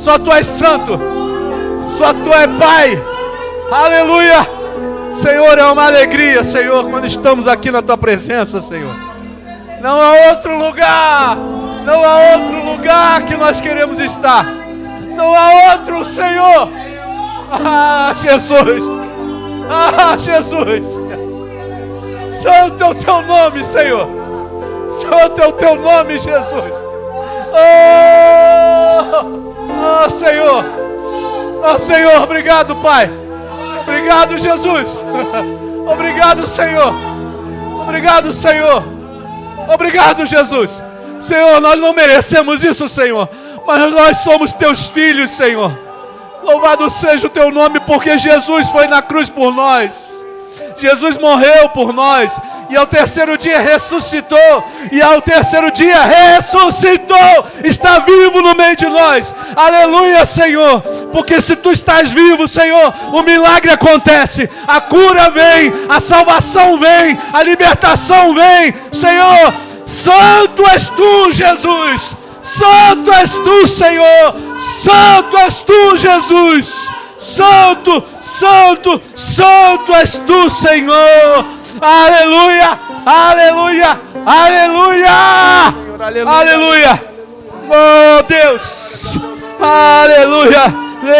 Só Tu és santo. Só Tu é Pai. Aleluia. Senhor, é uma alegria, Senhor, quando estamos aqui na Tua presença, Senhor. Não há outro lugar. Não há outro lugar que nós queremos estar. Não há outro, Senhor. Ah, Jesus. Ah, Jesus. Santo é o Teu nome, Senhor. Santo é o Teu nome, Jesus. Oh, Senhor. Oh, Senhor, obrigado, Pai. Obrigado, Jesus. Obrigado, Senhor. Obrigado, Senhor. Obrigado, Jesus. Senhor, nós não merecemos isso, Senhor, mas nós somos Teus filhos, Senhor. Louvado seja o Teu nome, porque Jesus foi na cruz por nós. Jesus morreu por nós. E ao terceiro dia ressuscitou. E ao terceiro dia ressuscitou. Está vivo no meio de nós. Aleluia, Senhor. Porque se Tu estás vivo, Senhor, o milagre acontece. A cura vem. A salvação vem. A libertação vem. Senhor, santo és Tu, Jesus. Santo és Tu, Senhor. Santo és Tu, Jesus. Santo, santo, santo és Tu, Senhor. Aleluia, aleluia, aleluia, aleluia. Oh Deus, aleluia.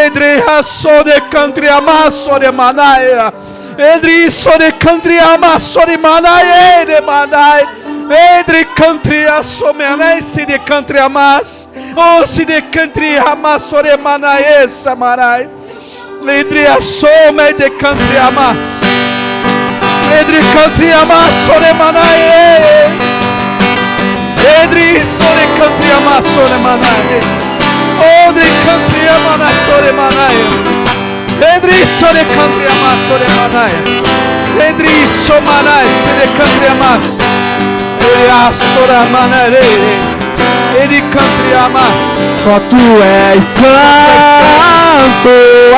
Entre raso de country amasso de manaia. Entre isso de country amasso de manaia de manai. Entre country assomenai se de country amas. Oh se de country amasso de manaia samarai. Entre a soma e de country amas. Entre country amas sore manae. Entre sore country amas sore manae. Entre country amas sore manae. Entre sore country amas sore manae. Entre somanai se de country amas. E a sora manae. Ele canta só Tu és santo.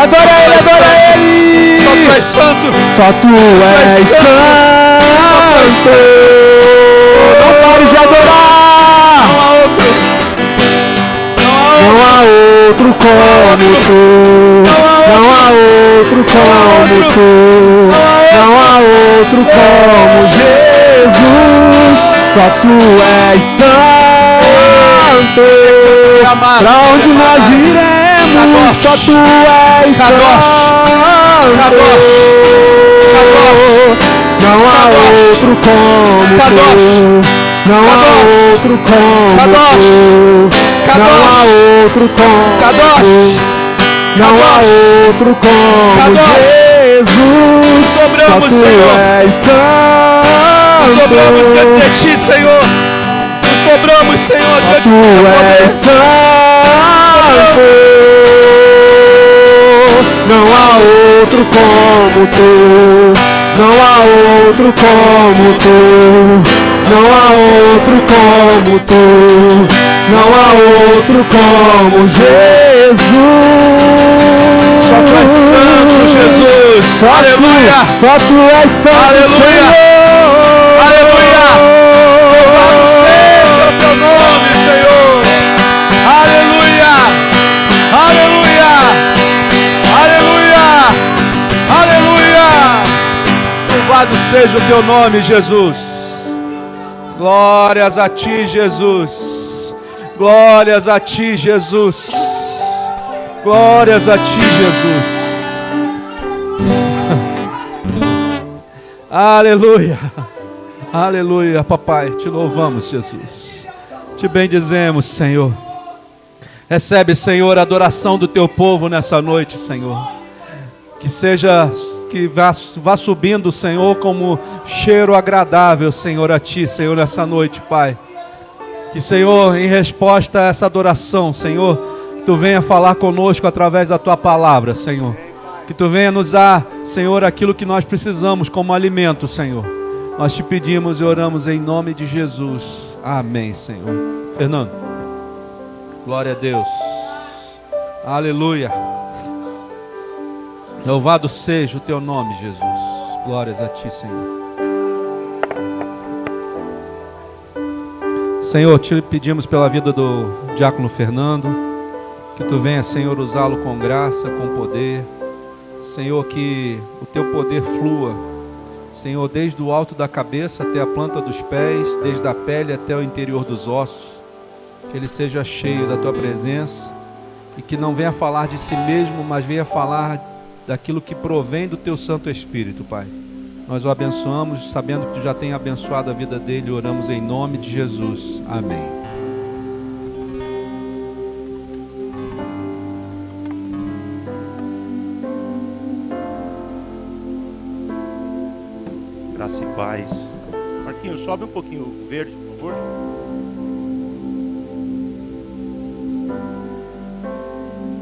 Adora Ele, adora Ele. Só Tu és santo. Só Tu és santo. Não pare de adorar. Não há outro. Não há outro como Tu. Não há outro como Tu. Não há outro como Jesus. Só Tu és santo. Pra onde nós iremos? Só Tu és santo. Não há outro como Tu. Não há outro como Tu. Não há outro como Tu. Não há outro como Jesus. Só Tu és santo. Nos dobramos diante de Ti, Senhor. Nos dobramos, Senhor, diante de Ti. Tu és santo. Não há outro como Tu. Não há outro como Tu. Não há outro como Tu. Não há outro como Jesus. Só Tu és santo, Jesus. Só Aleluia. Só Tu és santo. Aleluia. Senhor. Aleluia. Louvado seja o Teu nome, Senhor. Aleluia. Aleluia. Aleluia. Aleluia. Louvado seja o Teu nome, Jesus. Glórias a Ti, Jesus. Glórias a Ti, Jesus. Glórias a Ti, Jesus. Aleluia. Aleluia, papai. Te louvamos, Jesus. Te bendizemos, Senhor. Recebe, Senhor, a adoração do Teu povo nessa noite, Senhor. Que vá subindo, Senhor, como cheiro agradável, Senhor, a Ti, Senhor, nessa noite, Pai. Que, Senhor, em resposta a essa adoração, Senhor, Tu venha falar conosco através da Tua palavra, Senhor. Que Tu venha nos dar, Senhor, aquilo que nós precisamos como alimento, Senhor. Nós Te pedimos e oramos em nome de Jesus. Amém, Senhor. Fernando. Glória a Deus. Aleluia. Louvado seja o Teu nome, Jesus. Glórias a Ti, Senhor. Senhor, Te pedimos pela vida do diácono Fernando. Que Tu venha, Senhor, usá-lo com graça, com poder. Senhor, que o Teu poder flua, Senhor, desde o alto da cabeça até a planta dos pés, desde a pele até o interior dos ossos. Que ele seja cheio da Tua presença e que não venha falar de si mesmo, mas venha falar daquilo que provém do Teu Santo Espírito, Pai. Nós o abençoamos, sabendo que Tu já tem abençoado a vida dele, oramos em nome de Jesus. Amém. Graça e paz. Marquinhos, sobe um pouquinho o verde, por favor.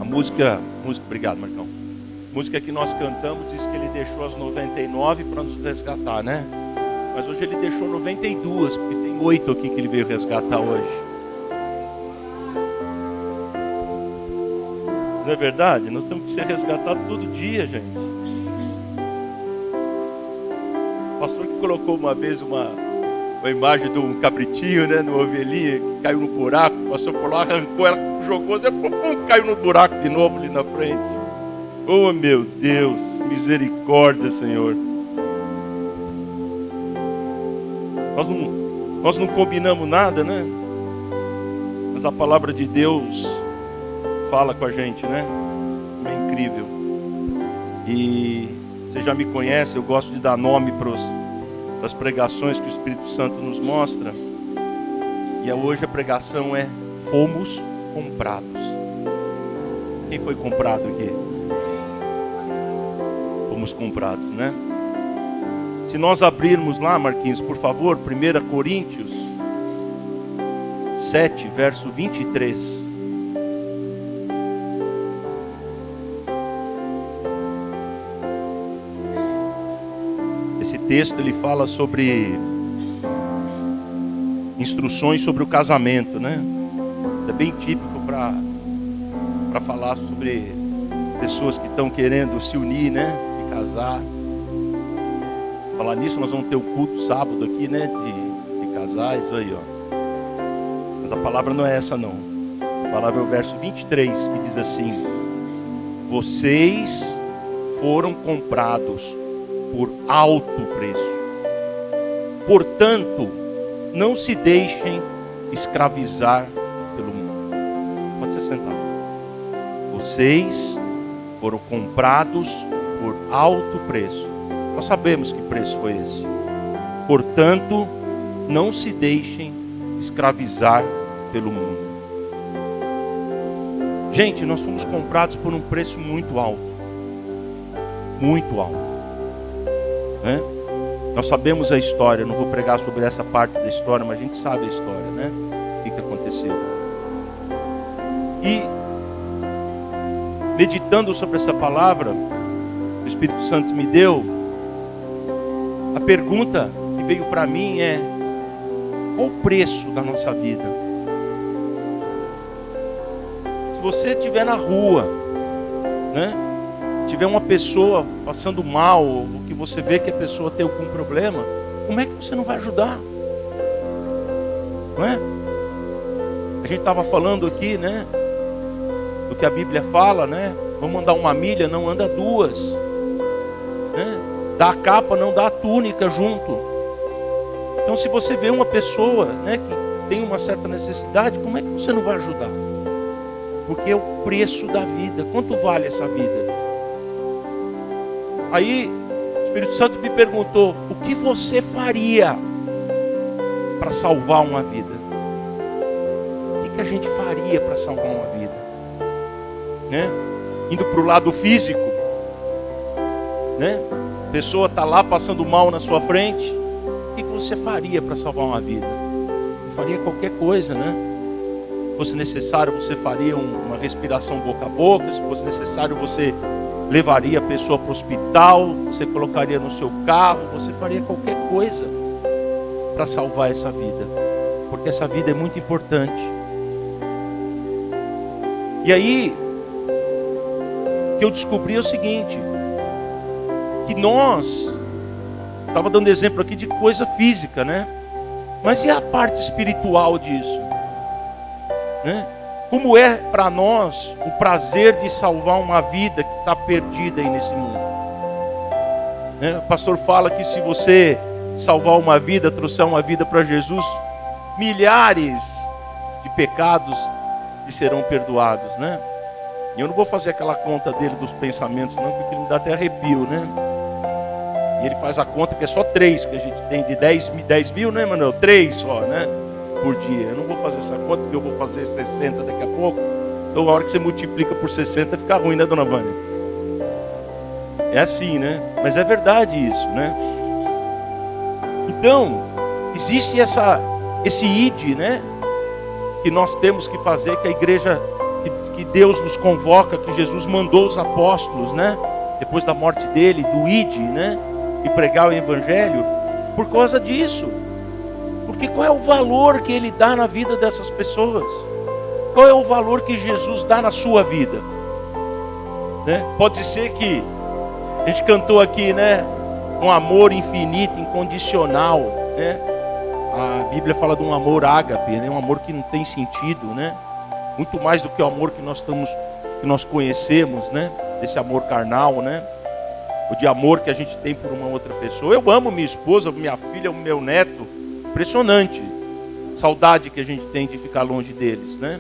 A música, obrigado, Marcão. A música que nós cantamos diz que ele deixou as 99 para nos resgatar, né? Mas hoje ele deixou 92, porque tem 8 aqui que ele veio resgatar hoje. Não é verdade? Nós temos que ser resgatados todo dia, gente. O pastor que colocou uma vez uma imagem de um cabritinho, né, numa ovelhinha que caiu no buraco. O pastor foi lá, arrancou ela, jogou, depois caiu no buraco de novo ali na frente. Oh, meu Deus, misericórdia, Senhor. Nós não combinamos nada, né? Mas a palavra de Deus fala com a gente, né? É incrível. E você já me conhece, eu gosto de dar nome para as pregações que o Espírito Santo nos mostra. E hoje a pregação é: fomos comprados. Quem foi comprado aqui? Fomos comprados, né? Se nós abrirmos lá, Marquinhos, por favor, 1 Coríntios 7, verso 23. Esse texto ele fala sobre instruções sobre o casamento, né? É bem típico para falar sobre pessoas que estão querendo se unir, né? Se casar. Falar nisso, nós vamos ter o culto sábado aqui, né? De casais, aí, ó. Mas a palavra não é essa, não. A palavra é o verso 23, que diz assim: vocês foram comprados por alto preço. Portanto, não se deixem escravizar pelo mundo. Pode se sentar. Vocês foram comprados por alto preço. Nós sabemos que preço foi esse. Portanto, não se deixem escravizar pelo mundo. Gente, nós fomos comprados por um preço muito alto. Muito alto. Né? Nós sabemos a história. Não vou pregar sobre essa parte da história, mas a gente sabe a história, né? O que aconteceu. E meditando sobre essa palavra, o Espírito Santo me deu. A pergunta que veio para mim é: qual o preço da nossa vida? Se você estiver na rua, né? Tiver uma pessoa passando mal, ou que você vê que a pessoa tem algum problema, como é que você não vai ajudar? Não é? A gente estava falando aqui, né? Do que a Bíblia fala, né? Vamos andar uma milha, não anda duas, né? Dá a capa, não dá a túnica junto. Então, se você vê uma pessoa, né, que tem uma certa necessidade, como é que você não vai ajudar? Porque é o preço da vida. Quanto vale essa vida? Aí, o Espírito Santo me perguntou: o que você faria para salvar uma vida? O que a gente faria para salvar uma vida? Né? Indo para o lado físico, né? A pessoa está lá passando mal na sua frente. O que você faria para salvar uma vida? Você faria qualquer coisa, né? Se fosse necessário, você faria uma respiração boca a boca. Se fosse necessário, você levaria a pessoa para o hospital. Você colocaria no seu carro. Você faria qualquer coisa para salvar essa vida, porque essa vida é muito importante. E aí, o que eu descobri é o seguinte: que nós, estava dando exemplo aqui de coisa física, né? Mas e a parte espiritual disso? Né? como é para nós o prazer de salvar uma vida que está perdida aí nesse mundo. Né? O pastor fala que se você salvar uma vida, trouxer uma vida para Jesus, milhares de pecados lhe serão perdoados, né? E eu não vou fazer aquela conta dele dos pensamentos não, porque ele me dá até arrepio, né? E ele faz a conta que é só 3 que a gente tem de 10 mil, né, Manuel? 3 só, né? Por dia. Eu não vou fazer essa conta, porque eu vou fazer 60 daqui a pouco. Então a hora que você multiplica por 60 fica ruim, né, dona Vânia? É assim, né? Mas é verdade isso, né? Então, existe esse id, né? Que nós temos que fazer, que a igreja, que Deus nos convoca, que Jesus mandou os apóstolos, né? Depois da morte dele, do id, né? E pregar o evangelho, por causa disso. Porque qual é o valor que ele dá na vida dessas pessoas? Qual é o valor que Jesus dá na sua vida? Né? Pode ser que a gente cantou aqui, né? Um amor infinito, incondicional, né? A Bíblia fala de um amor ágape, né? Um amor que não tem sentido, né? Muito mais do que o amor que nós conhecemos, né? Desse amor carnal, né? O de amor que a gente tem por uma outra pessoa. Eu amo minha esposa, minha filha, o meu neto. Impressionante. Saudade que a gente tem de ficar longe deles, né?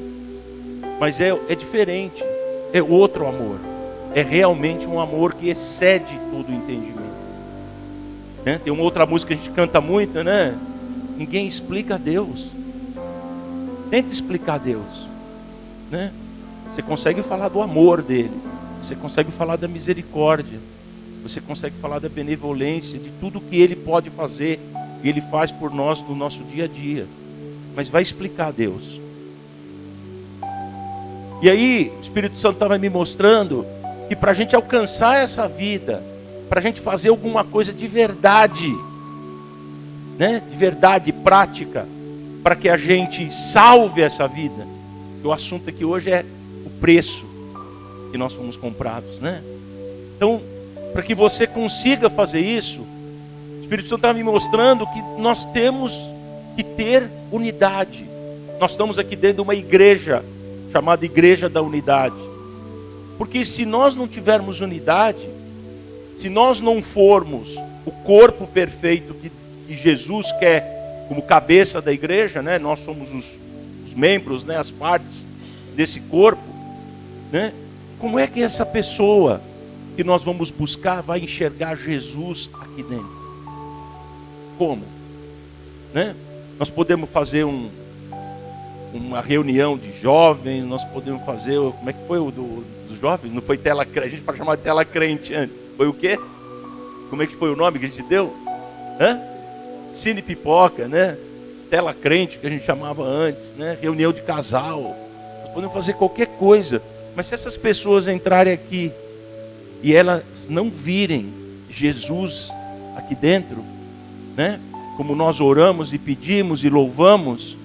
Mas é diferente. É outro amor. É realmente um amor que excede todo o entendimento. Né? Tem uma outra música que a gente canta muito, né? Ninguém explica a Deus. Tenta explicar a Deus, né? Você consegue falar do amor dele. Você consegue falar da misericórdia. Você consegue falar da benevolência, de tudo que ele pode fazer e ele faz por nós no nosso dia a dia. Mas vai explicar a Deus. E aí, o Espírito Santo estava me mostrando que para a gente alcançar essa vida, para a gente fazer alguma coisa de verdade, né? De verdade, prática, para que a gente salve essa vida. E o assunto aqui hoje é o preço que nós fomos comprados, né? Então, para que você consiga fazer isso, o Espírito Santo está me mostrando que nós temos que ter unidade. Nós estamos aqui dentro de uma igreja, chamada Igreja da Unidade. Porque se nós não tivermos unidade, se nós não formos o corpo perfeito que Jesus quer como cabeça da igreja, né? Nós somos os membros, né? As partes desse corpo, né? Como é que essa pessoa que nós vamos buscar vai enxergar Jesus aqui dentro? Como? Né? Nós podemos fazer uma reunião de jovens, nós podemos fazer, como é que foi o dos jovens? Não foi tela crente, a gente pode chamar de tela crente antes. Foi o quê? Como é que foi o nome que a gente deu? Cine pipoca, né? Tela crente que a gente chamava antes, né? Reunião de casal. Nós podemos fazer qualquer coisa, mas se essas pessoas entrarem aqui e elas não virem Jesus aqui dentro, né? Como nós oramos e pedimos e louvamos,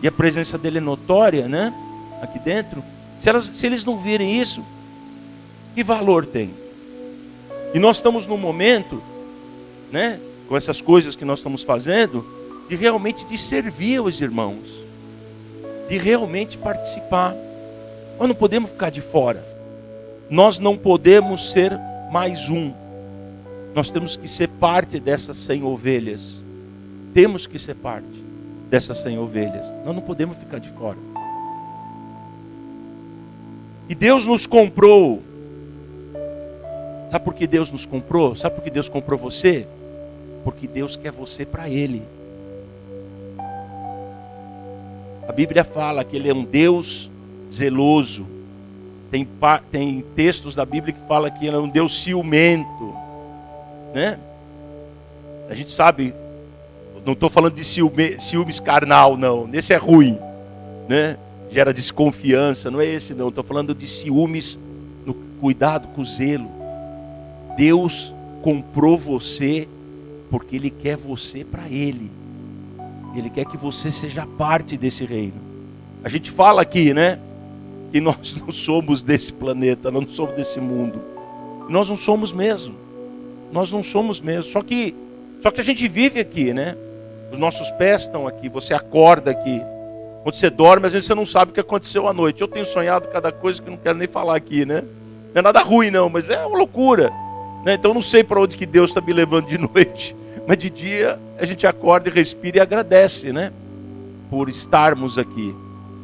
e a presença dele é notória, né? Aqui dentro, se eles não virem isso, que valor tem? E nós estamos num momento, né? Com essas coisas que nós estamos fazendo, de realmente de servir os irmãos, de realmente participar. Nós não podemos ficar de fora. Nós não podemos ser mais um. Nós temos que ser parte dessas 100 ovelhas. Temos que ser parte dessas 100 ovelhas. Nós não podemos ficar de fora. E Deus nos comprou. Sabe por que Deus nos comprou? Sabe por que Deus comprou você? Porque Deus quer você para Ele. A Bíblia fala que Ele é um Deus zeloso. Tem textos da Bíblia que fala que Ele é um Deus ciumento, né? A gente sabe, não estou falando de ciúmes carnal, não. Esse é ruim, né? Gera desconfiança, não é esse não. Estou falando de ciúmes, no cuidado com o zelo. Deus comprou você porque Ele quer você para Ele. Ele quer que você seja parte desse reino. A gente fala aqui, né? Que nós não somos desse planeta, não somos desse mundo. Nós não somos mesmo. Nós não somos mesmo. Só que a gente vive aqui, né? Os nossos pés estão aqui, você acorda aqui. Quando você dorme, às vezes você não sabe o que aconteceu à noite. Eu tenho sonhado cada coisa que eu não quero nem falar aqui, né? Não é nada ruim não, mas é uma loucura, né? Então eu não sei para onde que Deus está me levando de noite. Mas de dia a gente acorda e respira e agradece, né? Por estarmos aqui.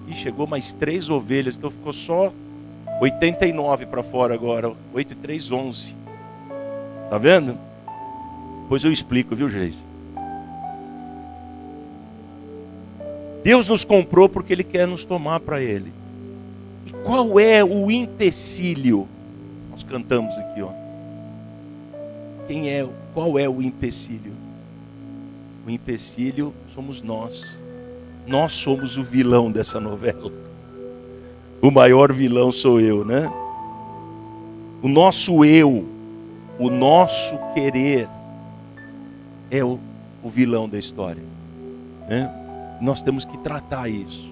E chegou mais 3 ovelhas, então ficou só 89 para fora agora. 8 e 3, 11. Tá vendo? Depois eu explico, viu, Geis? Deus nos comprou porque Ele quer nos tomar para Ele. E qual é o empecilho? Nós cantamos aqui, ó. Qual é o empecilho? O empecilho somos nós. Nós somos o vilão dessa novela. O maior vilão sou eu, né? O nosso eu, o nosso querer é o vilão da história, né? Nós temos que tratar isso.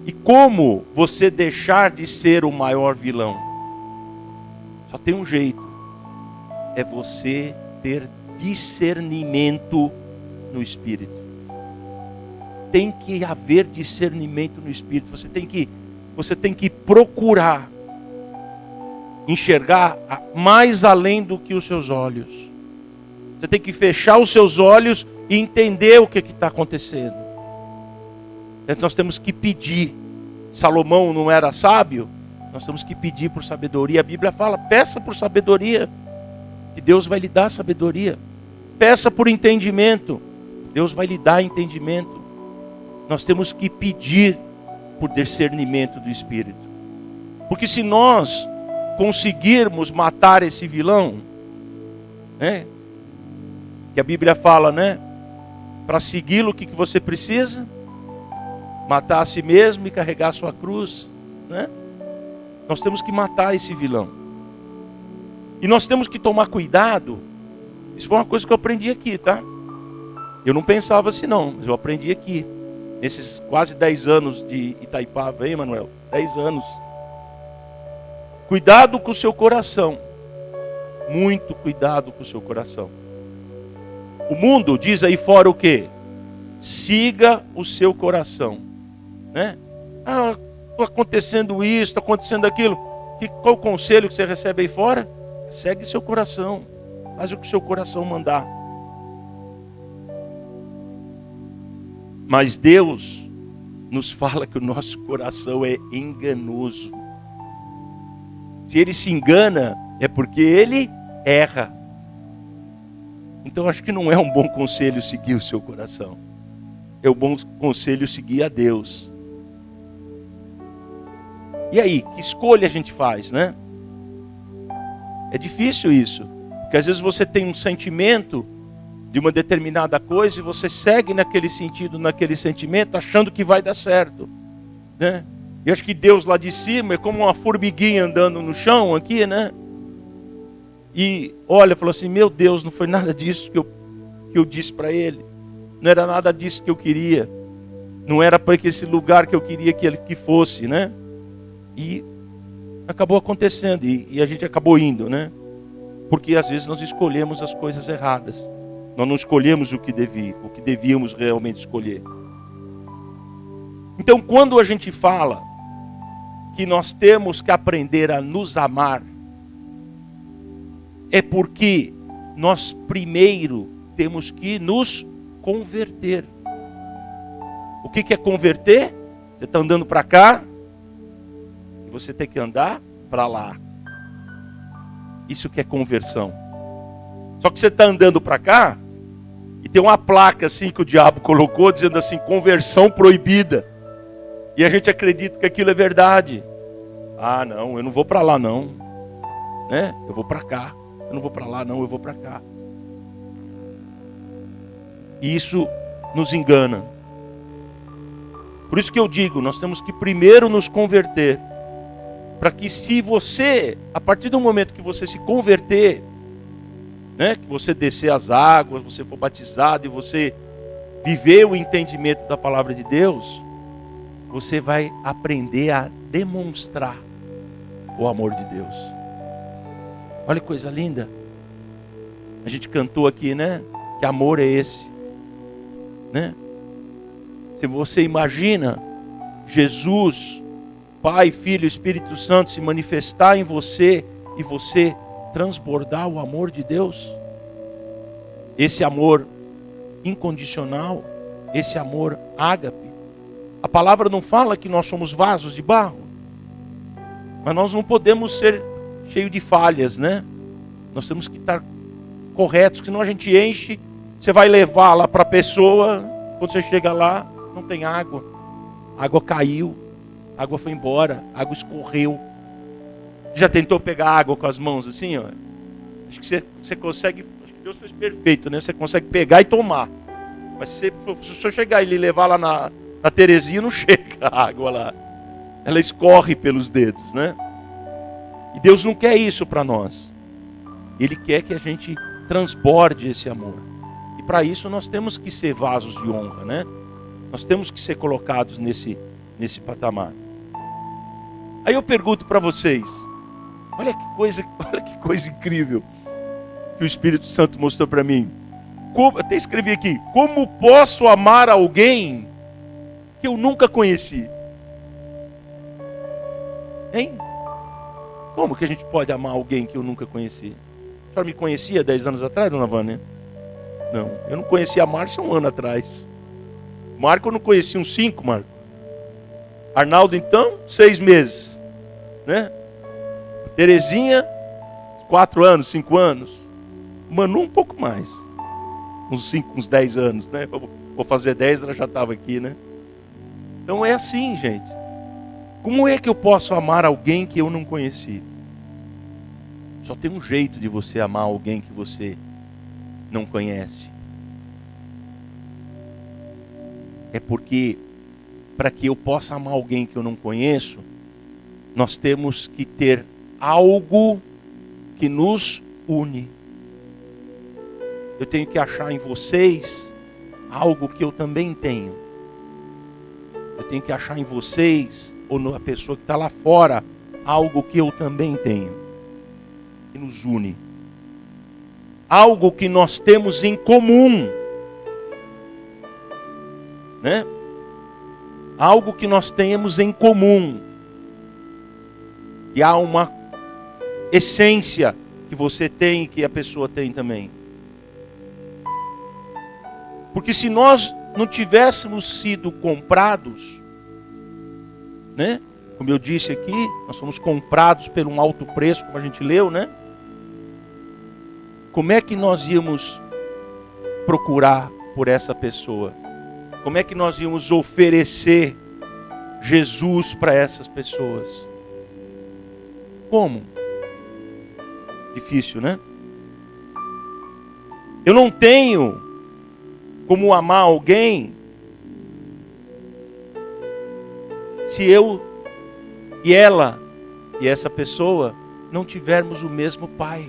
E como você deixar de ser o maior vilão? Só tem um jeito. É você ter discernimento no Espírito. Tem que haver discernimento no Espírito. Você tem que procurar enxergar mais além do que os seus olhos. Você tem que fechar os seus olhos e entender o que está acontecendo. Então nós temos que pedir. Salomão não era sábio? Nós temos que pedir por sabedoria. A Bíblia fala, peça por sabedoria, que Deus vai lhe dar sabedoria. Peça por entendimento, Deus vai lhe dar entendimento. Nós temos que pedir por discernimento do Espírito. Porque se nós conseguirmos matar esse vilão, né? Que a Bíblia fala, né? Para segui-lo, o que você precisa? Matar a si mesmo e carregar a sua cruz, né? Nós temos que matar esse vilão. E nós temos que tomar cuidado. Isso foi uma coisa que eu aprendi aqui, tá? Eu não pensava assim não, mas eu aprendi aqui. Nesses quase 10 anos de Itaipava, hein, Manuel? 10 anos. Cuidado com o seu coração. Muito cuidado com o seu coração. O mundo diz aí fora o quê? Siga o seu coração, né? Ah, está acontecendo isso, está acontecendo aquilo. Qual o conselho que você recebe aí fora? Segue seu coração. Faz o que o seu coração mandar. Mas Deus nos fala que o nosso coração é enganoso. Se ele se engana, é porque ele erra. Então acho que não é um bom conselho seguir o seu coração. É um bom conselho seguir a Deus. E aí, que escolha a gente faz, né? É difícil isso. Porque às vezes você tem um sentimento de uma determinada coisa e você segue naquele sentido, naquele sentimento, achando que vai dar certo, né? E acho que Deus lá de cima é como uma formiguinha andando no chão aqui, né? E olha, falou assim, meu Deus, não foi nada disso que eu disse para ele. Não era nada disso que eu queria. Não era para esse lugar que eu queria que fosse, né? E acabou acontecendo, e a gente acabou indo, né? Porque às vezes nós escolhemos as coisas erradas. Nós não escolhemos o que devíamos realmente escolher. Então, quando a gente fala que nós temos que aprender a nos amar, é porque nós primeiro temos que nos converter. O que é converter? Você está andando para cá e você tem que andar para lá. Isso que é conversão. Só que você está andando para cá e tem uma placa assim que o diabo colocou dizendo assim, conversão proibida. E a gente acredita que aquilo é verdade. Ah, não, eu não vou para lá não, né? Eu vou para cá. Eu não vou para lá não, eu vou para cá. E isso nos engana. Por isso que eu digo, nós temos que primeiro nos converter. Para que se você, a partir do momento que você se converter, né, que você descer as águas, você for batizado e você viver o entendimento da palavra de Deus, você vai aprender a demonstrar o amor de Deus. Olha que coisa linda. A gente cantou aqui, né? Que amor é esse, né? Se você imagina Jesus, Pai, Filho e Espírito Santo se manifestar em você e você transbordar o amor de Deus, esse amor incondicional, esse amor ágape. A palavra não fala que nós somos vasos de barro, mas nós não podemos ser cheios de falhas, né? Nós temos que estar corretos, senão a gente enche. Você vai levar lá para a pessoa, quando você chega lá, não tem água. A água caiu, a água foi embora, a água escorreu. Já tentou pegar água com as mãos assim, ó? Acho que você consegue, acho que Deus fez perfeito, né? Você consegue pegar e tomar. Mas se você chegar e levar lá na Terezinha, não chega a água lá. Ela escorre pelos dedos, né? E Deus não quer isso para nós. Ele quer que a gente transborde esse amor. E para isso nós temos que ser vasos de honra, né? Nós temos que ser colocados nesse patamar. Aí eu pergunto para vocês, olha que coisa incrível que o Espírito Santo mostrou para mim. Até escrevi aqui, como posso amar alguém que eu nunca conheci? Hein? Como que a gente pode amar alguém que eu nunca conheci? A senhora me conhecia 10 anos atrás, dona Vânia? Não, eu não conhecia a Márcia 1 ano atrás. Marco eu não conhecia uns 5, Marco. Arnaldo então, 6 meses. Né? Terezinha, 4 anos, 5 anos. Manu um pouco mais. Uns 10 anos, né? Vou fazer 10, ela já estava aqui, né? Então é assim, gente. Como é que eu posso amar alguém que eu não conheci? Só tem um jeito de você amar alguém que você não conhece. É porque, para que eu possa amar alguém que eu não conheço, nós temos que ter algo que nos une. Eu tenho que achar em vocês algo que eu também tenho. Eu tenho que achar em vocês, ou na pessoa que está lá fora, algo que eu também tenho. Que nos une. Algo que nós temos em comum. Né? Algo que nós temos em comum. E há uma essência que você tem e que a pessoa tem também. Porque se nós não tivéssemos sido comprados, né? Como eu disse aqui, nós fomos comprados por um alto preço, como a gente leu, né? Como é que nós íamos procurar por essa pessoa? Como é que nós íamos oferecer Jesus para essas pessoas? Como? Difícil, né? Eu não tenho como amar alguém se eu e ela e essa pessoa não tivermos o mesmo pai.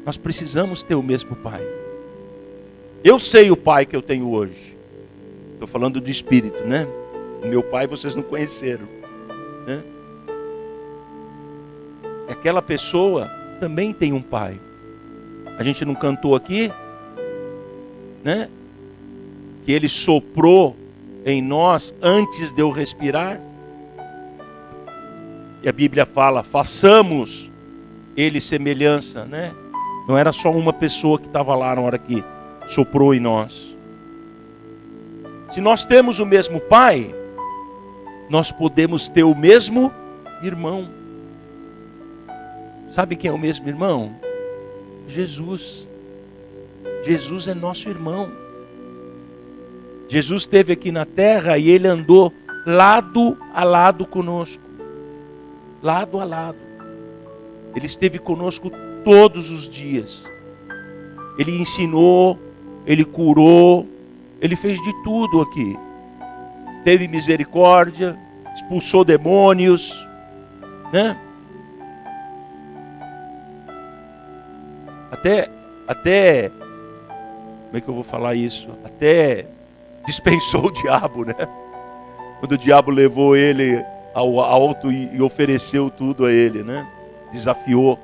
Nós precisamos ter o mesmo pai. Eu sei o pai que eu tenho hoje. Estou falando do espírito, né? O meu pai vocês não conheceram, né? Aquela pessoa também tem um pai. A gente não cantou aqui, né? Que ele soprou em nós antes de eu respirar. E a Bíblia fala, façamos ele semelhança, né? Não era só uma pessoa que estava lá na hora que soprou em nós. Se nós temos o mesmo pai, nós podemos ter o mesmo irmão. Sabe quem é o mesmo irmão? Jesus. Jesus é nosso irmão. Jesus esteve aqui na terra e ele andou lado a lado conosco. Lado a lado. Ele esteve conosco todos os dias. Ele ensinou, ele curou, ele fez de tudo aqui. Teve misericórdia, expulsou demônios, né? Até, como é que eu vou falar isso? Até dispensou o diabo, né? Quando o diabo levou ele ao alto e ofereceu tudo a ele, né? Desafiou.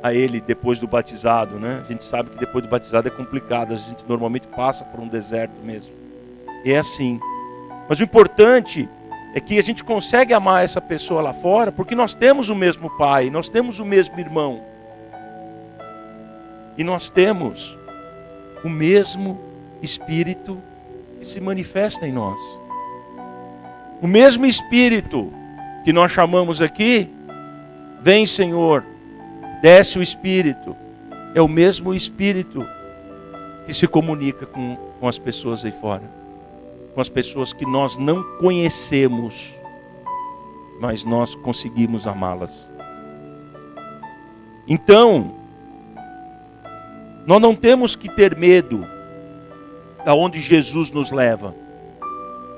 a Ele depois do batizado, né? A gente sabe que depois do batizado é complicado, a gente normalmente passa por um deserto mesmo. E é assim. Mas o importante é que a gente consegue amar essa pessoa lá fora, porque nós temos o mesmo pai, nós temos o mesmo irmão. E nós temos o mesmo Espírito que se manifesta em nós. O mesmo Espírito que nós chamamos aqui, vem Senhor, desce o Espírito. É o mesmo Espírito que se comunica com as pessoas aí fora. Com as pessoas que nós não conhecemos, mas nós conseguimos amá-las. Então, nós não temos que ter medo aonde Jesus nos leva.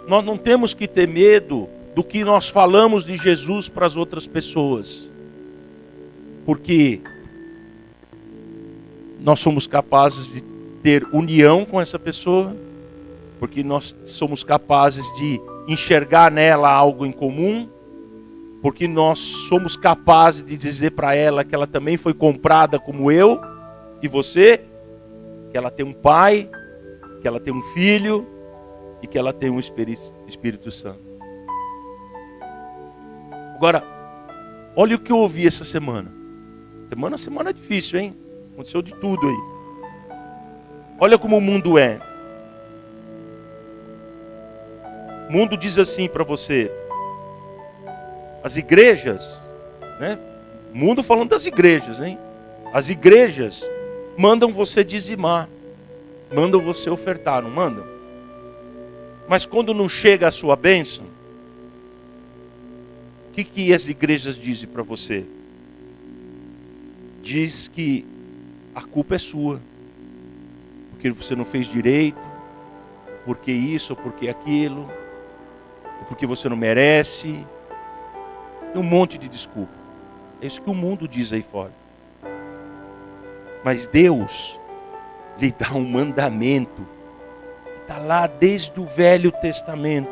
Nós não temos que ter medo do que nós falamos de Jesus para as outras pessoas. Porque nós somos capazes de ter união com essa pessoa, porque nós somos capazes de enxergar nela algo em comum, porque nós somos capazes de dizer para ela que ela também foi comprada como eu e você, que ela tem um pai, que ela tem um filho e que ela tem um Espírito Santo. Agora, olha o que eu ouvi essa semana. Semana difícil, hein? Aconteceu de tudo aí. Olha como o mundo é. O mundo diz assim para você: as igrejas, né? O mundo falando das igrejas, hein? As igrejas mandam você dizimar, mandam você ofertar, não mandam? Mas quando não chega a sua bênção, o que as igrejas dizem para você? Diz que a culpa é sua, porque você não fez direito, porque isso, ou porque aquilo, ou porque você não merece. Tem um monte de desculpa. É isso que o mundo diz aí fora. Mas Deus lhe dá um mandamento que está lá desde o Velho Testamento,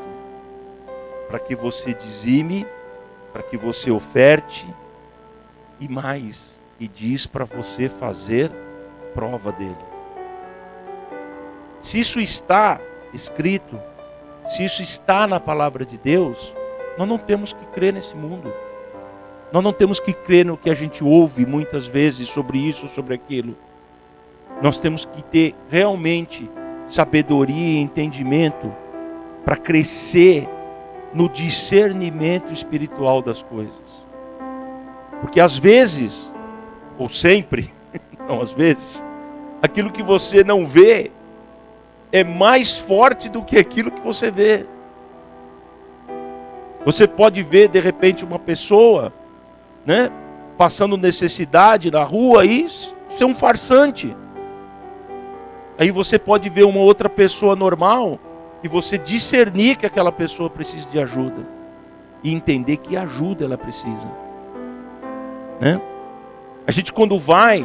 para que você dizime, para que você oferte, e mais, e diz para você fazer prova dele. Se isso está escrito, se isso está na palavra de Deus, nós não temos que crer nesse mundo. Nós não temos que crer no que a gente ouve muitas vezes sobre isso, sobre aquilo. Nós temos que ter realmente sabedoria e entendimento para crescer no discernimento espiritual das coisas. Porque às vezes, ou sempre, não às vezes, aquilo que você não vê é mais forte do que aquilo que você vê. Você pode ver de repente uma pessoa, né, passando necessidade na rua e ser um farsante. Aí você pode ver uma outra pessoa normal e você discernir que aquela pessoa precisa de ajuda e entender que ajuda ela precisa, né? A gente, quando vai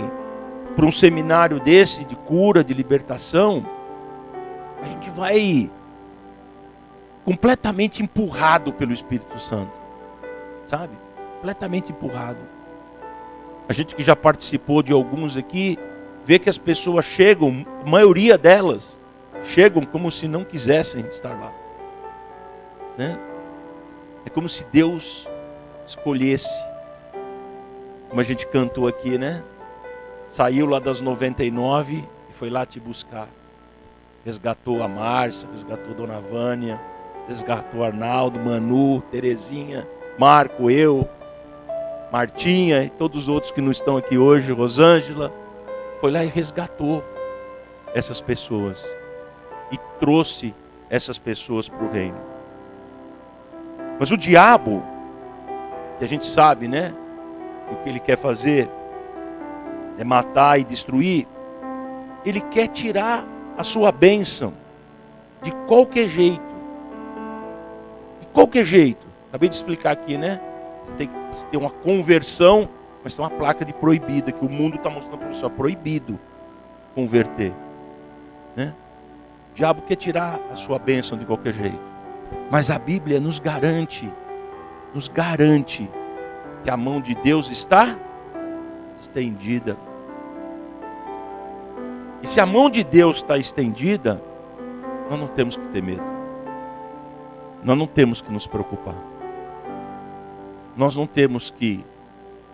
para um seminário desse de cura, de libertação, a gente vai completamente empurrado pelo Espírito Santo, sabe? Completamente empurrado. A gente que já participou de alguns aqui, vê que as pessoas chegam, a maioria delas, chegam como se não quisessem estar lá, né? É como se Deus escolhesse, como a gente cantou aqui, né? Saiu lá das 99 e foi lá te buscar. Resgatou a Márcia, resgatou a Dona Vânia, resgatou Arnaldo, Manu, Terezinha, Marco, eu, Martinha e todos os outros que não estão aqui hoje, Rosângela. Foi lá e resgatou essas pessoas e trouxe essas pessoas para o reino. Mas o diabo, que a gente sabe, né? O que ele quer fazer é matar e destruir. Ele quer tirar a sua bênção de qualquer jeito. De qualquer jeito. Acabei de explicar aqui, né? Você tem que ter uma conversão, mas tem uma placa de proibida que o mundo está mostrando para você. Proibido converter, né? O diabo quer tirar a sua bênção de qualquer jeito. Mas a Bíblia nos garante que a mão de Deus está estendida. E se a mão de Deus está estendida, nós não temos que ter medo. Nós não temos que nos preocupar. Nós não temos que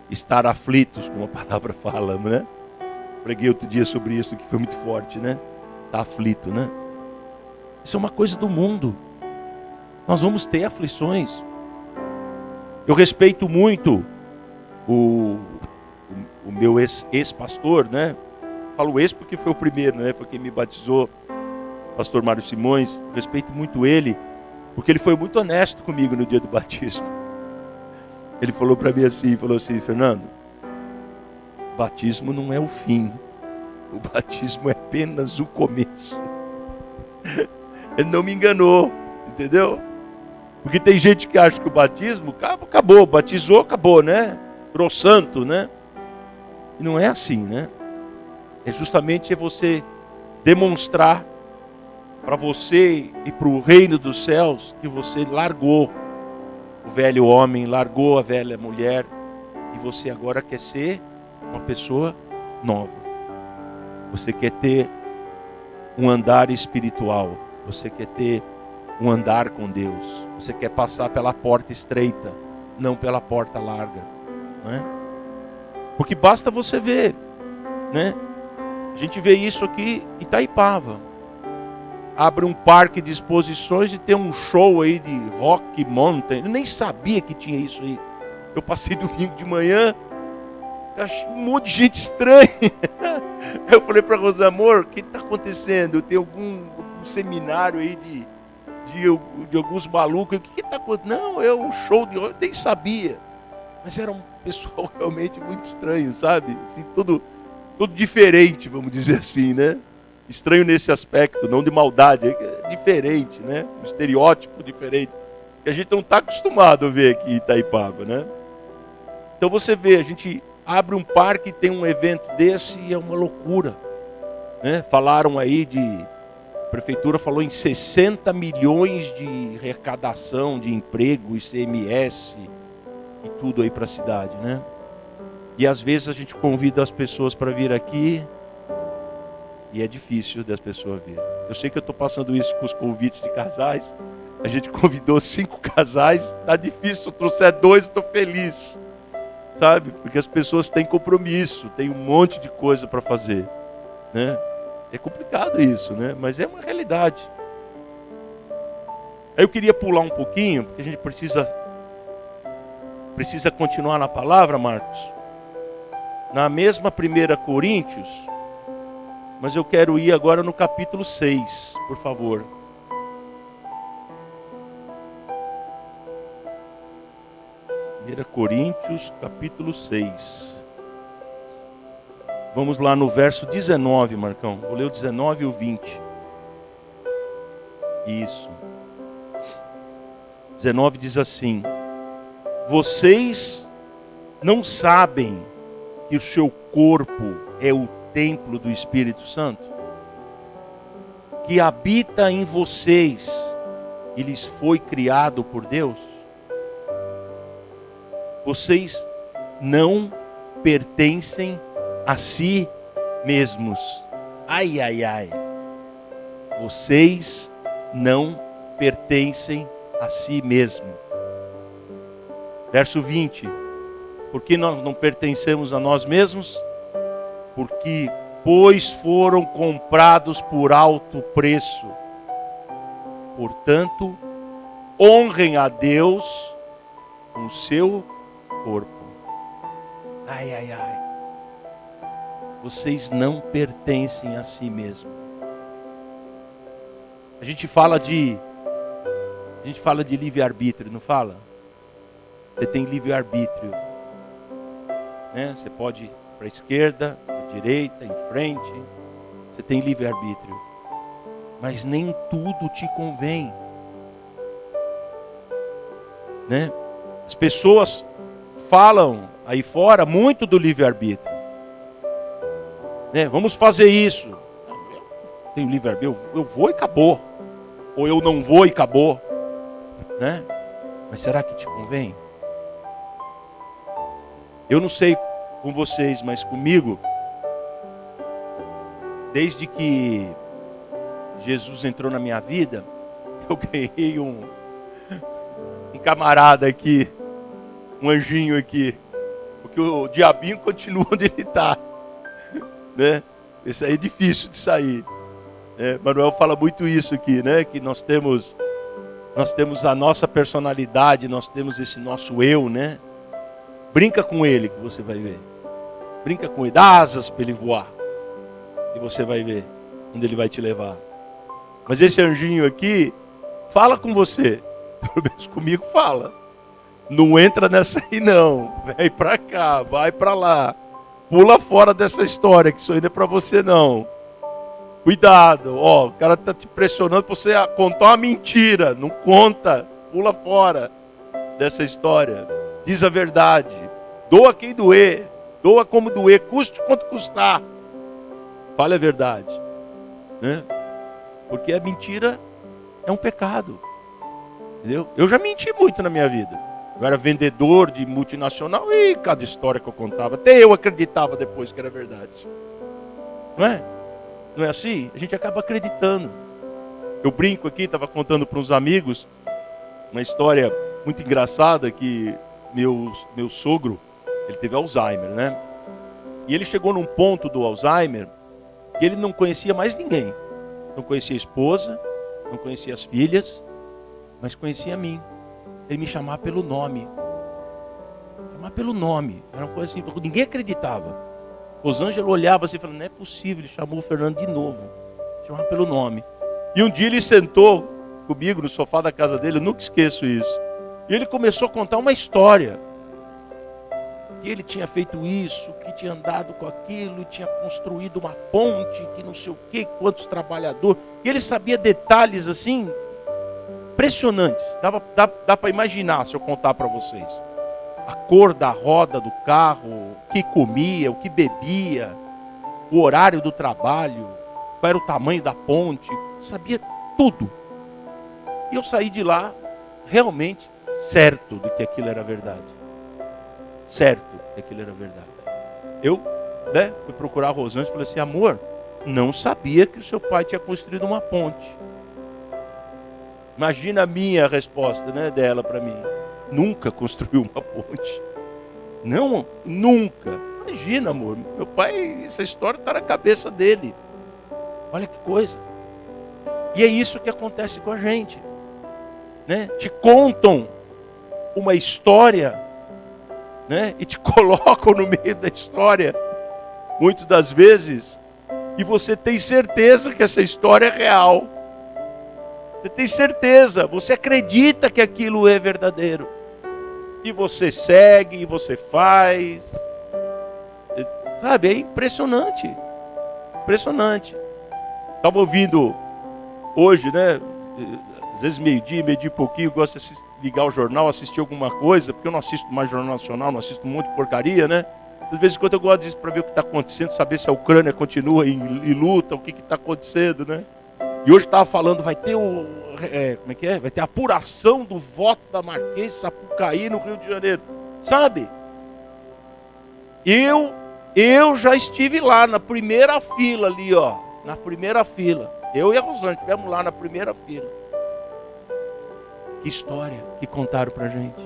estar aflitos, como a palavra fala, né? Preguei outro dia sobre isso, que foi muito forte, né? Está aflito, né? Isso é uma coisa do mundo. Nós vamos ter aflições. Eu respeito muito o meu ex-pastor, né? Falo ex porque foi o primeiro, né? Foi quem me batizou, pastor Mário Simões. Respeito muito ele, porque ele foi muito honesto comigo no dia do batismo. Ele falou para mim assim, Fernando, o batismo não é o fim. O batismo é apenas o começo. Ele não me enganou, entendeu? Porque tem gente que acha que o batismo acabou, batizou, acabou, né? Virou santo, né? E não é assim, né? É justamente você demonstrar para você e para o reino dos céus que você largou o velho homem, largou a velha mulher e você agora quer ser uma pessoa nova. Você quer ter um andar espiritual, você quer ter um andar com Deus, você quer passar pela porta estreita, não pela porta larga, não é? Porque basta você ver, né? A gente vê isso aqui em Itaipava. Abre um parque de exposições e tem um show aí de rock mountain. Eu nem sabia que tinha isso aí. Eu passei domingo de manhã, achei um monte de gente estranha. Eu falei para Rosa, amor, o que está acontecendo? Tem algum seminário aí de alguns malucos? O que está acontecendo? Não, é um show de rock. Eu nem sabia. Mas era um pessoal realmente muito estranho, sabe? Assim, todo diferente, vamos dizer assim, né? Estranho nesse aspecto, não de maldade, é diferente, né? Um estereótipo diferente, que a gente não está acostumado a ver aqui em Itaipava, né? Então você vê, a gente abre um parque, tem um evento desse e é uma loucura, né? Falaram aí a prefeitura falou em 60 milhões de arrecadação de emprego, ICMS e tudo aí para a cidade, né? E às vezes a gente convida as pessoas para vir aqui e é difícil das pessoas virem. Eu sei que eu estou passando isso com os convites de casais. A gente convidou 5 casais, está difícil, se eu trouxer 2 eu estou feliz. Sabe? Porque as pessoas têm compromisso, tem um monte de coisa para fazer, né? É complicado isso, né? Mas é uma realidade. Aí eu queria pular um pouquinho, porque a gente precisa continuar na palavra, Marcos. Na mesma 1 Coríntios, mas eu quero ir agora no capítulo 6, por favor. Coríntios, capítulo 6. Vamos lá no verso 19, Marcão. Vou ler o 19 e o 20. Isso. 19 diz assim: vocês não sabem que o seu corpo é o templo do Espírito Santo, que habita em vocês e lhes foi criado por Deus? Vocês não pertencem a si mesmos. Ai, ai, ai. Vocês não pertencem a si mesmos. Verso 20. Por que nós não pertencemos a nós mesmos? Porque, pois foram comprados por alto preço. Portanto, honrem a Deus com o seu corpo. Ai, ai, ai. Vocês não pertencem a si mesmos. A gente fala de livre-arbítrio, não fala? Você tem livre-arbítrio, né? Você pode ir para a esquerda, para a direita, em frente. Você tem livre-arbítrio. Mas nem tudo te convém, né? As pessoas falam aí fora muito do livre-arbítrio, né? Vamos fazer isso. Eu tenho livre-arbítrio, eu vou e acabou. Ou eu não vou e acabou, né? Mas será que te convém? Eu não sei com vocês, mas comigo, desde que Jesus entrou na minha vida, eu ganhei um camarada aqui, um anjinho aqui, porque o diabinho continua onde ele está, né? Esse aí é difícil de sair. Manuel fala muito isso aqui, né? Que nós temos a nossa personalidade, nós temos esse nosso eu, né? Brinca com ele que você vai ver. Brinca com ele, dá asas para ele voar, e você vai ver onde ele vai te levar. Mas esse anjinho aqui fala com você, pelo menos comigo fala. Não entra nessa aí não, vem pra cá, vai pra lá, pula fora dessa história, que isso ainda é pra você não. Cuidado, ó, o cara tá te pressionando pra você contar uma mentira, não conta, pula fora dessa história. Diz a verdade, doa quem doer, doa como doer, custe quanto custar. Fale a verdade, né? Porque a mentira é um pecado, entendeu? Eu já menti muito na minha vida. Eu era vendedor de multinacional e cada história que eu contava, até eu acreditava depois que era verdade. Não é? Não é assim? A gente acaba acreditando. Eu brinco aqui, estava contando para uns amigos uma história muito engraçada que meu sogro, ele teve Alzheimer, né? E ele chegou num ponto do Alzheimer que ele não conhecia mais ninguém. Não conhecia a esposa, não conhecia as filhas, mas conhecia a mim. Ele me chamava pelo nome. Chamava pelo nome. Era uma coisa assim, ninguém acreditava. Rosângela olhava assim e falava, não é possível, ele chamou o Fernando de novo. Chamava pelo nome. E um dia ele sentou comigo no sofá da casa dele, eu nunca esqueço isso. E ele começou a contar uma história. Que ele tinha feito isso, que tinha andado com aquilo, tinha construído uma ponte, que não sei o quê, quantos trabalhadores. E ele sabia detalhes assim, impressionantes. Dá para imaginar se eu contar para vocês. A cor da roda do carro, o que comia, o que bebia, o horário do trabalho, qual era o tamanho da ponte. Sabia tudo. E eu saí de lá realmente certo de que aquilo era verdade. Certo que aquilo era verdade. Eu, fui procurar a Rosângela e falei assim, amor, não sabia que o seu pai tinha construído uma ponte. Imagina a minha resposta, dela para mim. Nunca construiu uma ponte. Não, nunca. Imagina, amor, meu pai, essa história está na cabeça dele. Olha que coisa. E é isso que acontece com a gente. Te contam uma história, e te colocam no meio da história, muitas das vezes, e você tem certeza que essa história é real. Você tem certeza, você acredita que aquilo é verdadeiro. E você segue, e você faz. Sabe, é impressionante. Impressionante. Estava ouvindo hoje, às vezes meio-dia e pouquinho, eu gosto de ligar o jornal, assistir alguma coisa, porque eu não assisto mais Jornal Nacional, não assisto um monte de porcaria, De vez em quando eu gosto disso para ver o que está acontecendo, saber se a Ucrânia continua em luta, o que está acontecendo, E hoje estava falando, vai ter como é que é? Vai ter a apuração do voto da Marquês de Sapucaí no Rio de Janeiro. Sabe? Eu já estive lá na primeira fila ali, ó. Na primeira fila. Eu e a Rosângela estivemos lá na primeira fila. Que história que contaram pra gente.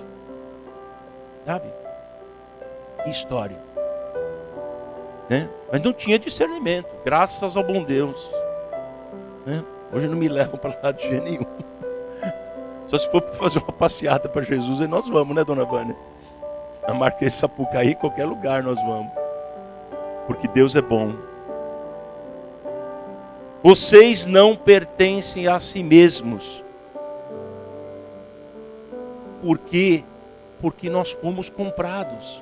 Sabe? Que história. Mas não tinha discernimento. Graças ao bom Deus. Hoje não me levam para lá de jeito nenhum. Só se for para fazer uma passeata para Jesus, aí nós vamos, dona Vânia? Na Marquês de Sapucaí, qualquer lugar nós vamos. Porque Deus é bom. Vocês não pertencem a si mesmos. Por quê? Porque nós fomos comprados.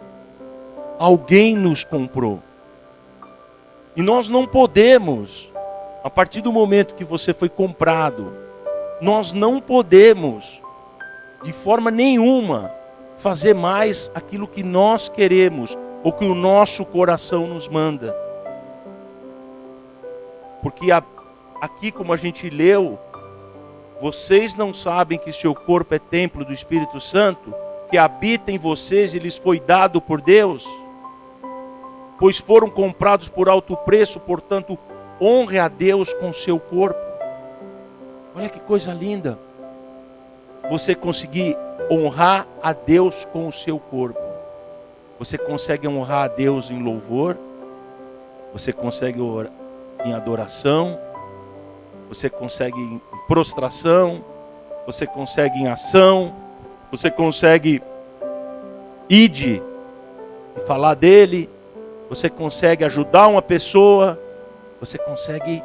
Alguém nos comprou. E nós não podemos, a partir do momento que você foi comprado, nós não podemos, de forma nenhuma, fazer mais aquilo que nós queremos, ou que o nosso coração nos manda. Porque aqui, como a gente leu, vocês não sabem que seu corpo é templo do Espírito Santo, que habita em vocês e lhes foi dado por Deus? pois foram comprados por alto preço, portanto, honre a Deus com o seu corpo. Olha que coisa linda. Você conseguir honrar a Deus com o seu corpo. Você consegue honrar a Deus em louvor. Você consegue orar em adoração. Você consegue em prostração. Você consegue em ação. Você consegue ir e falar dele. Você consegue ajudar uma pessoa. Você consegue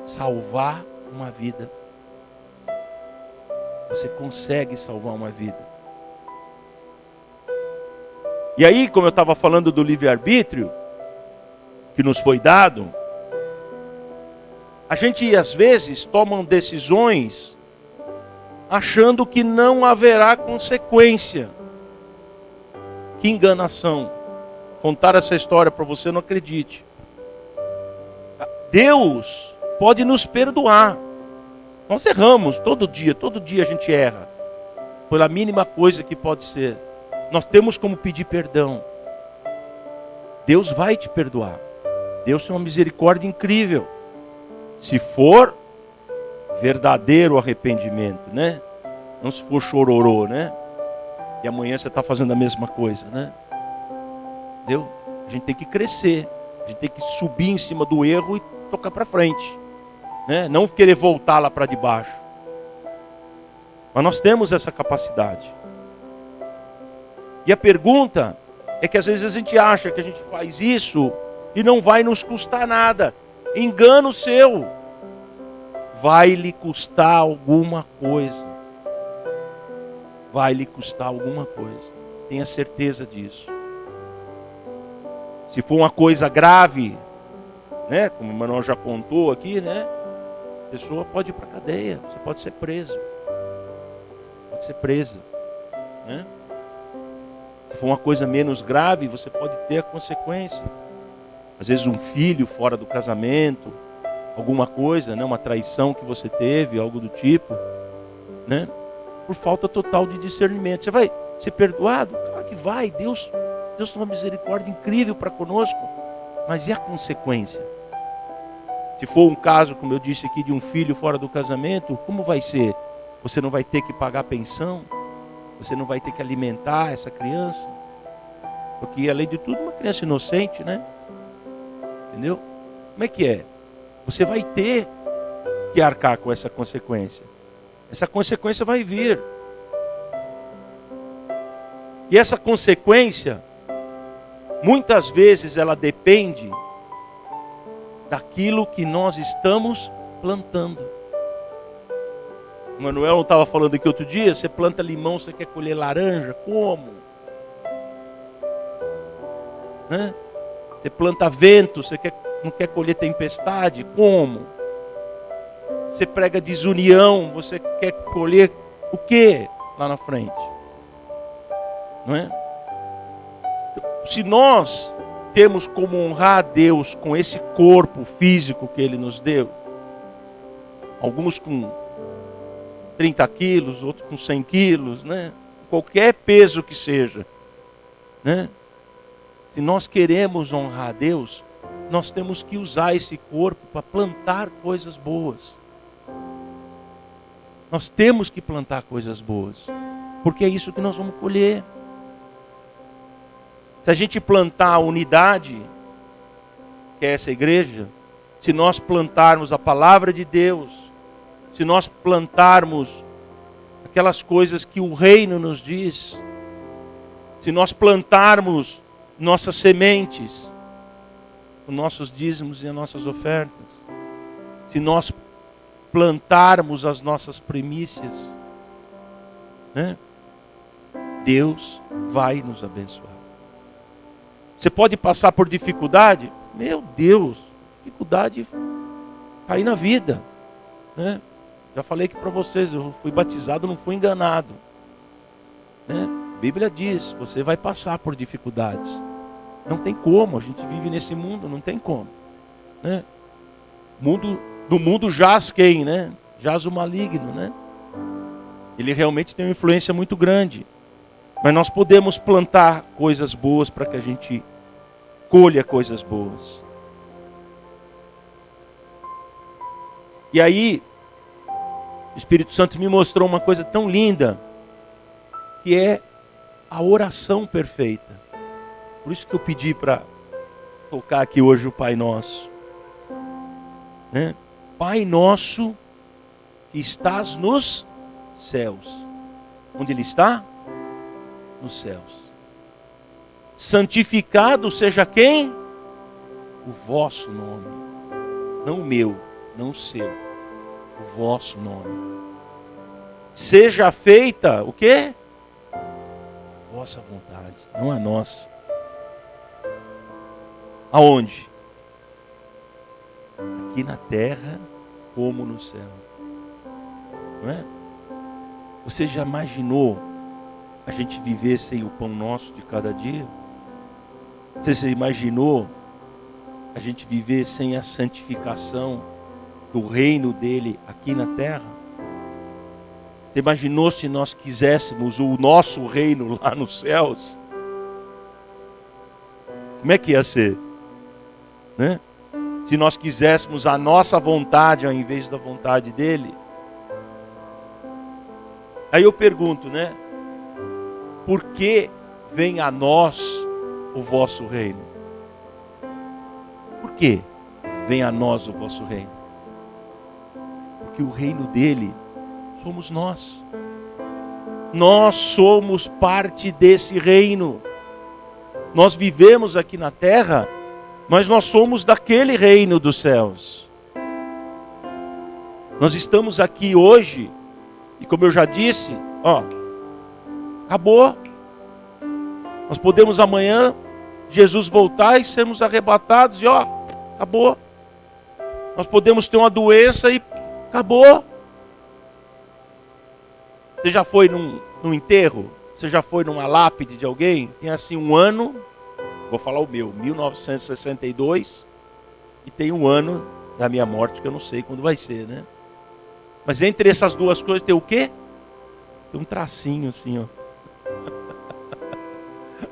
salvar uma vida. Você consegue salvar uma vida. E aí, como eu estava falando do livre-arbítrio que nos foi dado, a gente às vezes toma decisões achando que não haverá consequência. Que enganação. Contar essa história para você, não acredite. Deus pode nos perdoar. Nós erramos todo dia a gente erra. Pela mínima coisa que pode ser. Nós temos como pedir perdão. Deus vai te perdoar. Deus tem uma misericórdia incrível. Se for verdadeiro arrependimento, né? Não se for chororô, né? E amanhã você está fazendo a mesma coisa, né? Entendeu? A gente tem que crescer. A gente tem que subir em cima do erro e tocar para frente. Né? Não querer voltar lá para debaixo. Mas nós temos essa capacidade. E a pergunta é que às vezes a gente acha que a gente faz isso e não vai nos custar nada. Engano seu. Vai lhe custar alguma coisa. Vai lhe custar alguma coisa. Tenha certeza disso. Se for uma coisa grave, né, como o Manuel já contou aqui, né, a pessoa pode ir para a cadeia, você pode ser preso. Pode ser presa. Né? Se for uma coisa menos grave, você pode ter a consequência. Às vezes um filho fora do casamento, alguma coisa, né, uma traição que você teve, algo do tipo, né, por falta total de discernimento. Você vai ser perdoado? Claro que vai. Deus tem uma misericórdia incrível para conosco. Mas e a consequência? Se for um caso, como eu disse aqui, de um filho fora do casamento, como vai ser? Você não vai ter que pagar pensão? Você não vai ter que alimentar essa criança? Porque, além de tudo, uma criança inocente, né? Entendeu? Como é que é? Você vai ter que arcar com essa consequência. Essa consequência vai vir. E essa consequência, muitas vezes, ela depende daquilo que nós estamos plantando. O Manuel estava falando aqui outro dia, você planta limão, você quer colher laranja? Como? Né? Você planta vento, você não quer colher tempestade? Como? Você prega desunião, você quer colher o quê lá na frente? Não é? Se nós temos como honrar a Deus com esse corpo físico que Ele nos deu, alguns com 30 quilos, outros com 100 quilos, né? Qualquer peso que seja, né? Se nós queremos honrar a Deus, nós temos que usar esse corpo para plantar coisas boas. Nós temos que plantar coisas boas, porque é isso que nós vamos colher. Se a gente plantar a unidade, que é essa igreja, se nós plantarmos a palavra de Deus, se nós plantarmos aquelas coisas que o reino nos diz, se nós plantarmos nossas sementes, os nossos dízimos e as nossas ofertas, se nós plantarmos as nossas primícias, né? Deus vai nos abençoar. Você pode passar por dificuldade? Meu Deus, dificuldade cair na vida, né? Já falei aqui para vocês, eu fui batizado, não fui enganado, né? A Bíblia diz, você vai passar por dificuldades. Não tem como, a gente vive nesse mundo, não tem como, né? No mundo jaz quem, né? Jaz o maligno, né? Ele realmente tem uma influência muito grande. Mas nós podemos plantar coisas boas para que a gente colha coisas boas. E aí, o Espírito Santo me mostrou uma coisa tão linda, que é a oração perfeita. Por isso que eu pedi para tocar aqui hoje o Pai Nosso. Né? Pai Nosso que estás nos céus. Onde Ele está? Nos céus. Santificado seja quem? O vosso nome. Não o meu, não o seu. O vosso nome. Seja feita o quê? A vossa vontade, não a nossa. Aonde? Aqui na terra como no céu. Não é? Você já imaginou a gente viver sem o pão nosso de cada dia? Você já imaginou a gente viver sem a santificação do reino dele aqui na terra? Você imaginou se nós quiséssemos o nosso reino lá nos céus? Como é que ia ser? Né? Se nós quiséssemos a nossa vontade ao invés da vontade dele. Aí eu pergunto, né? Por que vem a nós o vosso reino? Por que vem a nós o vosso reino? Porque o reino dele somos nós. Nós somos parte desse reino. Nós vivemos aqui na terra, mas nós somos daquele reino dos céus. Nós estamos aqui hoje, e como eu já disse, acabou. Nós podemos amanhã, Jesus voltar e sermos arrebatados e acabou. Nós podemos ter uma doença e acabou. Você já foi num enterro? Você já foi numa lápide de alguém? Tem assim um ano, vou falar o meu, 1962, e tem um ano da minha morte que eu não sei quando vai ser, né? Mas entre essas duas coisas tem o quê? Tem um tracinho assim, ó.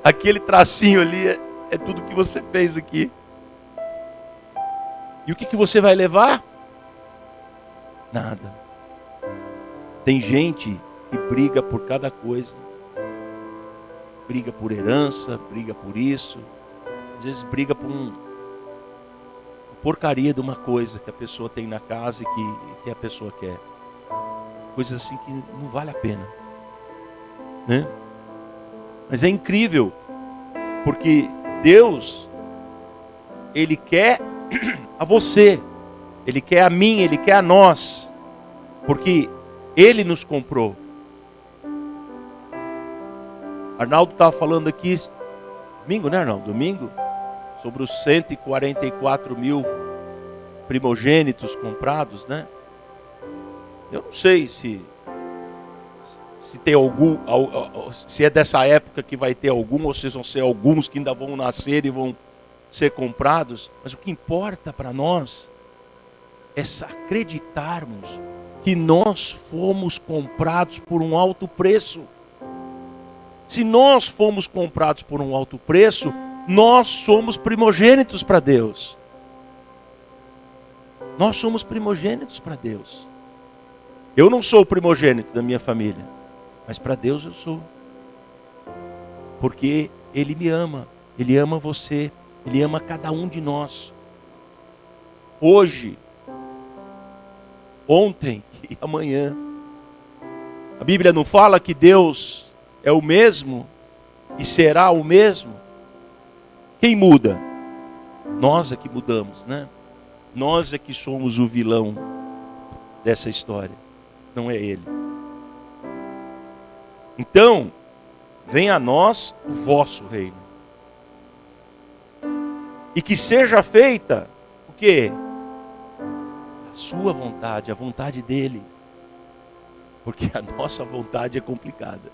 Aquele tracinho ali é tudo que você fez aqui. E o que você vai levar? Nada. Tem gente que briga por cada coisa. Briga por herança, briga por isso. Às vezes briga por uma porcaria de uma coisa que a pessoa tem na casa e que a pessoa quer. Coisas assim que não vale a pena, né? Mas é incrível, porque Deus, Ele quer a você, Ele quer a mim, Ele quer a nós, porque Ele nos comprou. Arnaldo estava falando aqui, domingo, né, Arnaldo? Domingo, sobre os 144 mil primogênitos comprados, né? Eu não sei se tem algum, se é dessa época que vai ter algum, ou se vão ser alguns que ainda vão nascer e vão ser comprados. Mas o que importa para nós é acreditarmos que nós fomos comprados por um alto preço. Se nós fomos comprados por um alto preço, nós somos primogênitos para Deus. Nós somos primogênitos para Deus. Eu não sou o primogênito da minha família, mas para Deus eu sou. Porque Ele me ama, Ele ama você, Ele ama cada um de nós. Hoje, ontem e amanhã. A Bíblia não fala que Deus é o mesmo e será o mesmo? Quem muda? Nós é que mudamos, né? Nós é que somos o vilão dessa história, não é Ele. Então, venha a nós o vosso reino. E que seja feita o quê? A sua vontade, a vontade dEle. Porque a nossa vontade é complicada.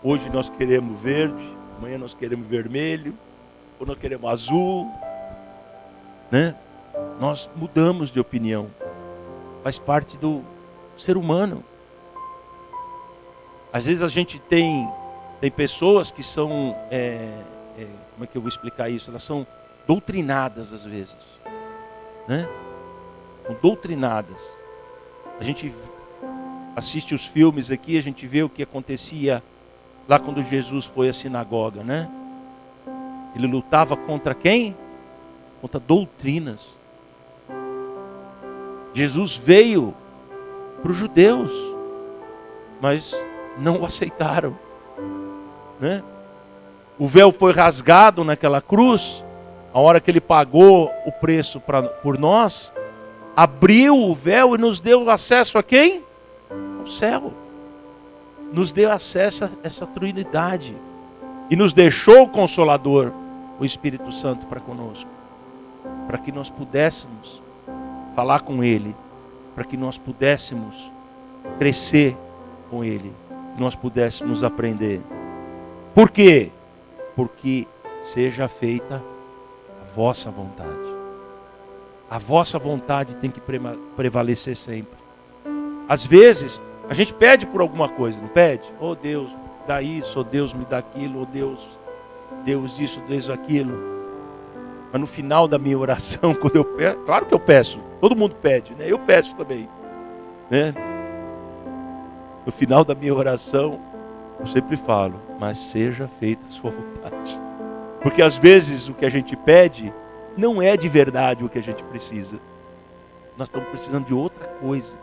Hoje nós queremos verde, amanhã nós queremos vermelho, ou nós queremos azul, né? Nós mudamos de opinião. Faz parte do ser humano. Às vezes a gente tem pessoas que são como é que eu vou explicar isso? Elas são doutrinadas às vezes, né? São doutrinadas. A gente assiste os filmes aqui, a gente vê o que acontecia lá quando Jesus foi à sinagoga, né? Ele lutava contra quem? Contra doutrinas. Jesus veio para os judeus, mas não o aceitaram, né? O véu foi rasgado naquela cruz, a hora que ele pagou o preço por nós, abriu o véu e nos deu acesso a quem? Ao céu. Nos deu acesso a essa Trindade e nos deixou o Consolador, o Espírito Santo, para conosco, para que nós pudéssemos falar com Ele, para que nós pudéssemos crescer com Ele, nós pudéssemos aprender. Por quê? Porque seja feita a vossa vontade. A vossa vontade tem que prevalecer sempre. Às vezes, a gente pede por alguma coisa, não pede? Oh Deus, dá isso, oh Deus, me dá aquilo, oh Deus isso, Deus aquilo. Mas no final da minha oração, quando eu peço, claro que eu peço, todo mundo pede, né? Eu peço também, né? No final da minha oração, eu sempre falo, mas seja feita a sua vontade. Porque às vezes o que a gente pede não é de verdade o que a gente precisa. Nós estamos precisando de outra coisa.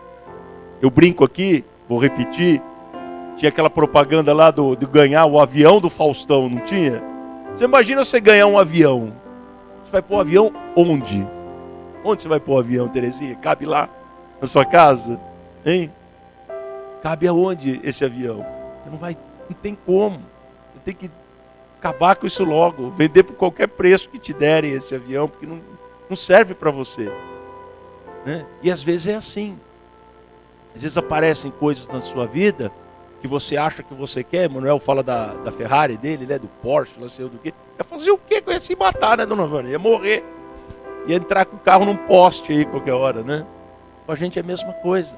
Eu brinco aqui, vou repetir, tinha aquela propaganda lá de ganhar o avião do Faustão, não tinha? Você imagina você ganhar um avião. Você vai pôr o avião onde? Onde você vai pôr o avião, Terezinha? Cabe lá na sua casa? Hein? Cabe aonde esse avião? Você não tem como. Você tem que acabar com isso logo. Vender por qualquer preço que te derem esse avião, porque não serve para você. Né? E às vezes é assim. Às vezes aparecem coisas na sua vida que você acha que você quer. Manuel fala da Ferrari dele, né? Do Porsche, não sei do que. Ia fazer o quê? Eu ia se matar, né, dona Vânia? Ia morrer. Ia entrar com o carro num poste aí qualquer hora, né? Com a gente é a mesma coisa.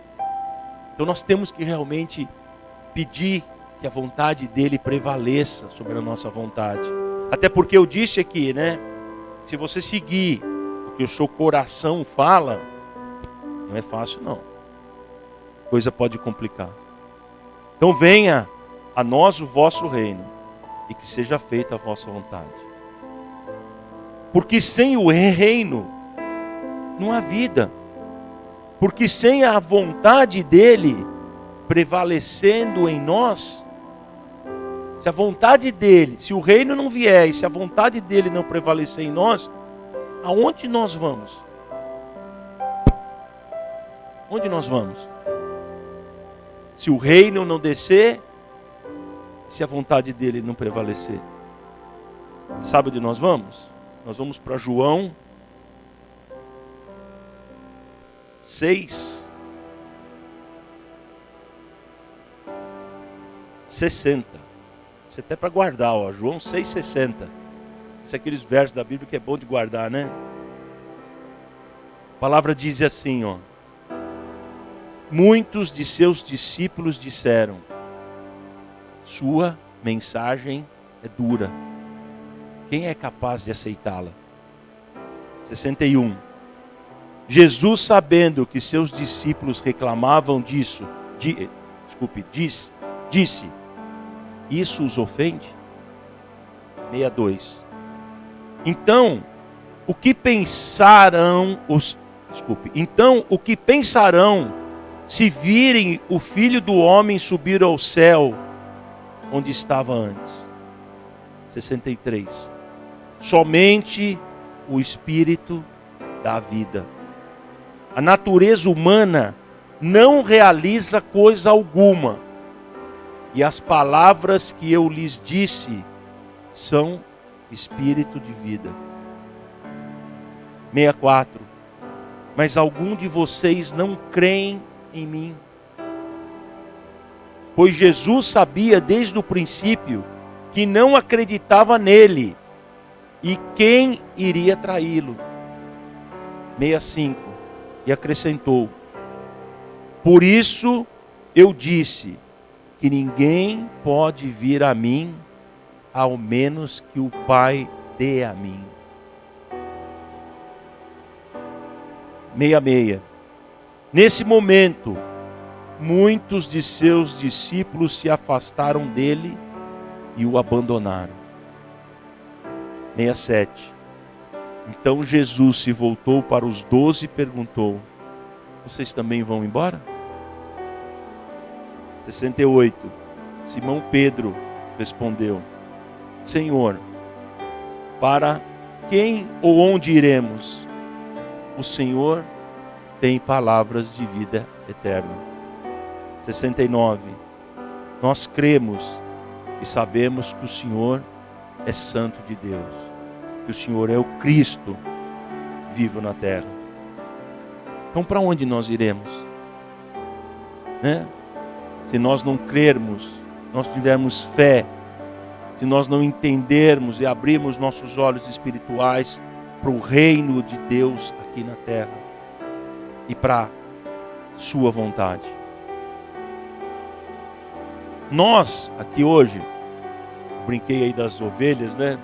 Então nós temos que realmente pedir que a vontade dele prevaleça sobre a nossa vontade. Até porque eu disse aqui, né? Se você seguir o que o seu coração fala, não é fácil não. A coisa pode complicar. Então venha a nós o vosso reino e que seja feita a vossa vontade. Porque sem o reino não há vida. Porque sem a vontade dele prevalecendo em nós, se a vontade dele, se o reino não vier e se a vontade dele não prevalecer em nós, aonde nós vamos? Onde nós vamos? Se o reino não descer, se a vontade dele não prevalecer. Sabe onde nós vamos? Nós vamos para João 6:60. Isso até para guardar, ó. João 6:60. Isso é aqueles versos da Bíblia que é bom de guardar, né? A palavra diz assim, ó. Muitos de seus discípulos disseram: sua mensagem é dura. Quem é capaz de aceitá-la? 61. Jesus, sabendo que seus discípulos reclamavam disso, disse: isso os ofende? 62. Então, o que pensarão se virem o Filho do Homem subir ao céu, onde estava antes? 63. Somente o Espírito dá vida. A natureza humana não realiza coisa alguma. E as palavras que eu lhes disse são espírito de vida. 64. Mas algum de vocês não creem em mim. Pois Jesus sabia desde o princípio que não acreditava nele e quem iria traí-lo. 65. E acrescentou: por isso eu disse que ninguém pode vir a mim ao menos que o Pai dê a mim. 66. Nesse momento, muitos de seus discípulos se afastaram dele e o abandonaram. 67. Então Jesus se voltou para os 12 e perguntou: vocês também vão embora? 68. Simão Pedro respondeu: Senhor, para quem ou onde iremos? O Senhor tem palavras de vida eterna. 69. Nós cremos e sabemos que o Senhor é Santo de Deus, que o Senhor é o Cristo vivo na terra. Então, para onde nós iremos? Se nós não crermos, nós tivermos fé, se nós não entendermos e abrirmos nossos olhos espirituais para o reino de Deus aqui na terra e para sua vontade. Nós aqui hoje, brinquei aí das ovelhas, né?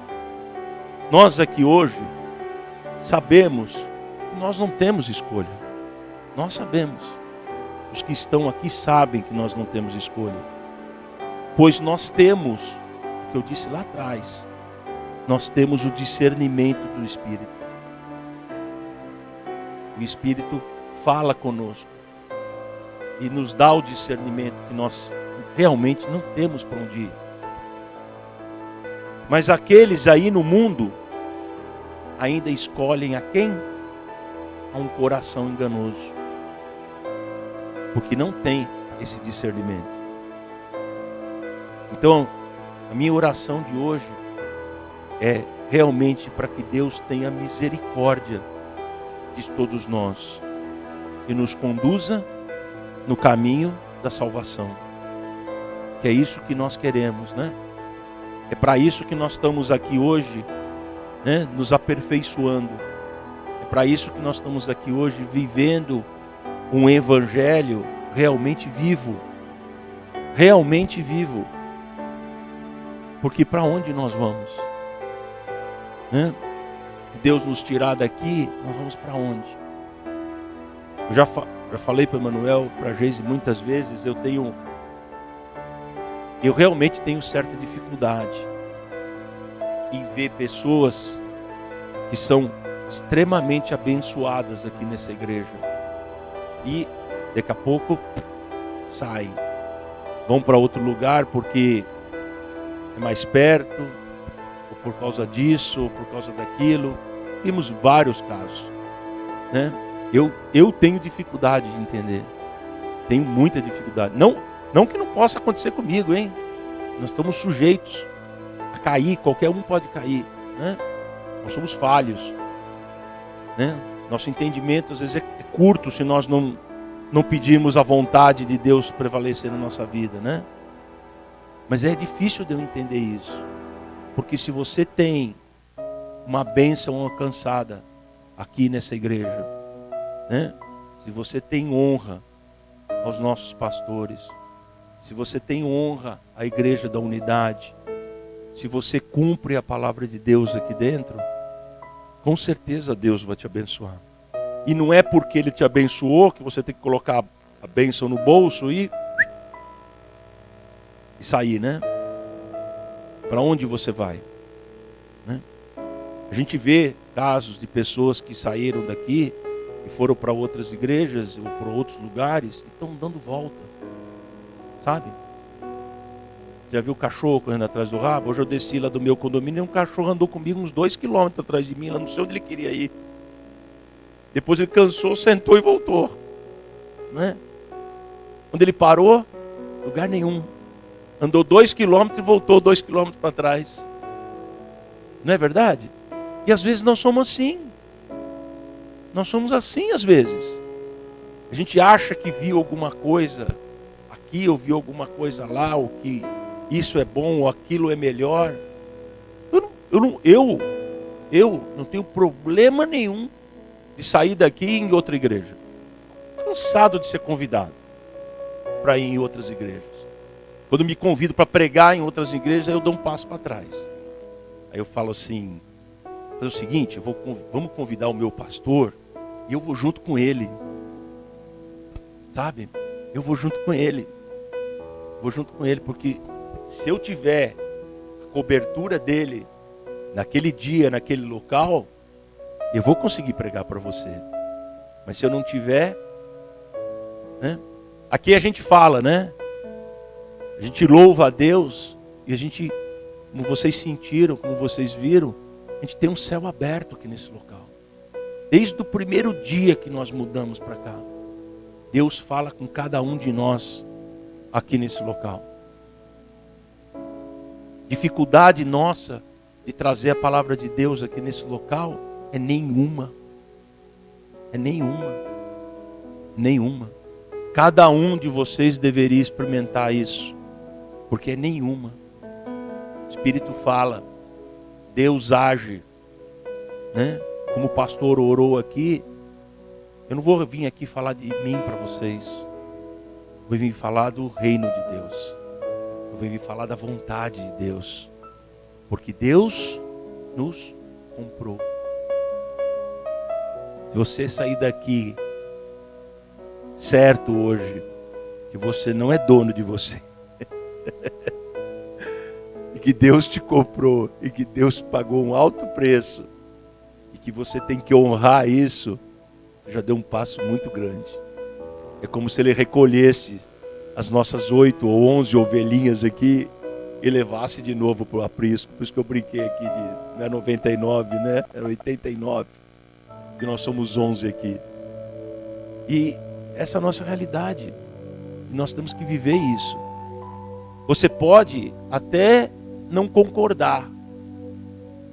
Nós aqui hoje sabemos que nós não temos escolha. Nós sabemos. Os que estão aqui sabem que nós não temos escolha. Pois nós temos, o que eu disse lá atrás, nós temos o discernimento do Espírito. O Espírito fala conosco e nos dá o discernimento que nós realmente não temos para onde ir. Mas aqueles aí no mundo ainda escolhem a quem? A um coração enganoso, porque não tem esse discernimento. Então, a minha oração de hoje é realmente para que Deus tenha misericórdia de todos nós e nos conduza no caminho da salvação. Que é isso que nós queremos, né? É para isso que nós estamos aqui hoje, né? Nos aperfeiçoando. É para isso que nós estamos aqui hoje vivendo um evangelho realmente vivo. Realmente vivo. Porque para onde nós vamos? Né? Se Deus nos tirar daqui, nós vamos para onde? Eu já falei para o Emanuel, para a Geise muitas vezes, eu realmente tenho certa dificuldade em ver pessoas que são extremamente abençoadas aqui nessa igreja e daqui a pouco saem, vão para outro lugar porque é mais perto, ou por causa disso, ou por causa daquilo. Temos vários casos, né? Eu tenho dificuldade de entender, tenho muita dificuldade. Não que não possa acontecer comigo, hein? Nós estamos sujeitos a cair, qualquer um pode cair, né? Nós somos falhos, né? Nosso entendimento às vezes é curto se nós não pedirmos a vontade de Deus prevalecer na nossa vida, né? Mas é difícil de eu entender isso, porque se você tem uma bênção alcançada aqui nessa igreja, né? Se você tem honra aos nossos pastores, se você tem honra à igreja da unidade, se você cumpre a palavra de Deus aqui dentro, com certeza Deus vai te abençoar. E não é porque Ele te abençoou que você tem que colocar a bênção no bolso e sair, né? Para onde você vai? Né? A gente vê casos de pessoas que saíram daqui e foram para outras igrejas ou para outros lugares e estão dando volta, sabe? Já viu o cachorro correndo atrás do rabo? Hoje eu desci lá do meu condomínio e um cachorro andou comigo uns 2 quilômetros atrás de mim, lá não sei onde ele queria ir. Depois ele cansou, sentou e voltou, né? Quando ele parou, lugar nenhum. Andou 2 quilômetros e voltou 2 quilômetros para trás. Não é verdade? E às vezes nós somos assim. Nós somos assim às vezes. A gente acha que viu alguma coisa aqui, ou viu alguma coisa lá, ou que isso é bom, ou aquilo é melhor. Eu não tenho problema nenhum de sair daqui e ir em outra igreja. Cansado de ser convidado para ir em outras igrejas. Quando me convido para pregar em outras igrejas, aí eu dou um passo para trás. Aí eu falo assim, é o seguinte, vamos convidar o meu pastor e eu vou junto com ele. Sabe? Eu vou junto com ele. Vou junto com ele, porque se eu tiver a cobertura dele naquele dia, naquele local, eu vou conseguir pregar para você. Mas se eu não tiver, né? Aqui a gente fala, né? A gente louva a Deus e a gente, como vocês sentiram, como vocês viram, a gente tem um céu aberto aqui nesse local. Desde o primeiro dia que nós mudamos para cá, Deus fala com cada um de nós aqui nesse local. Dificuldade nossa de trazer a palavra de Deus aqui nesse local é nenhuma. É nenhuma. Nenhuma. Cada um de vocês deveria experimentar isso, porque é nenhuma. O Espírito fala, Deus age, né? Como o pastor orou aqui, eu não vou vir aqui falar de mim para vocês. Eu vou vir falar do reino de Deus. Eu vou vir falar da vontade de Deus. Porque Deus nos comprou. Se você sair daqui certo hoje, que você não é dono de você. E que Deus te comprou. E que Deus pagou um alto preço. E que você tem que honrar isso. Você já deu um passo muito grande. É como se Ele recolhesse as nossas 8 ou 11 ovelhinhas aqui e levasse de novo para o aprisco. Por isso que eu brinquei aqui de, não é 99, né? É 89. E nós somos 11 aqui. E essa é a nossa realidade. E nós temos que viver isso. Você pode até não concordar,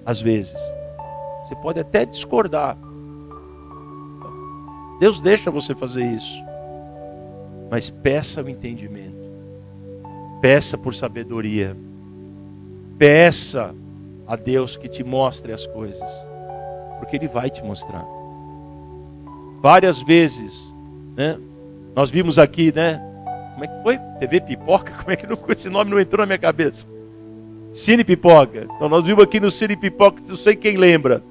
às vezes. Você pode até discordar. Deus deixa você fazer isso. Mas peça o entendimento. Peça por sabedoria. Peça a Deus que te mostre as coisas. Porque Ele vai te mostrar. Várias vezes, né? Nós vimos aqui, né? Como é que foi? TV Pipoca? Como é que não, esse nome não entrou na minha cabeça? Cine Pipoca. Então nós vimos aqui no Cine Pipoca, não sei quem lembra,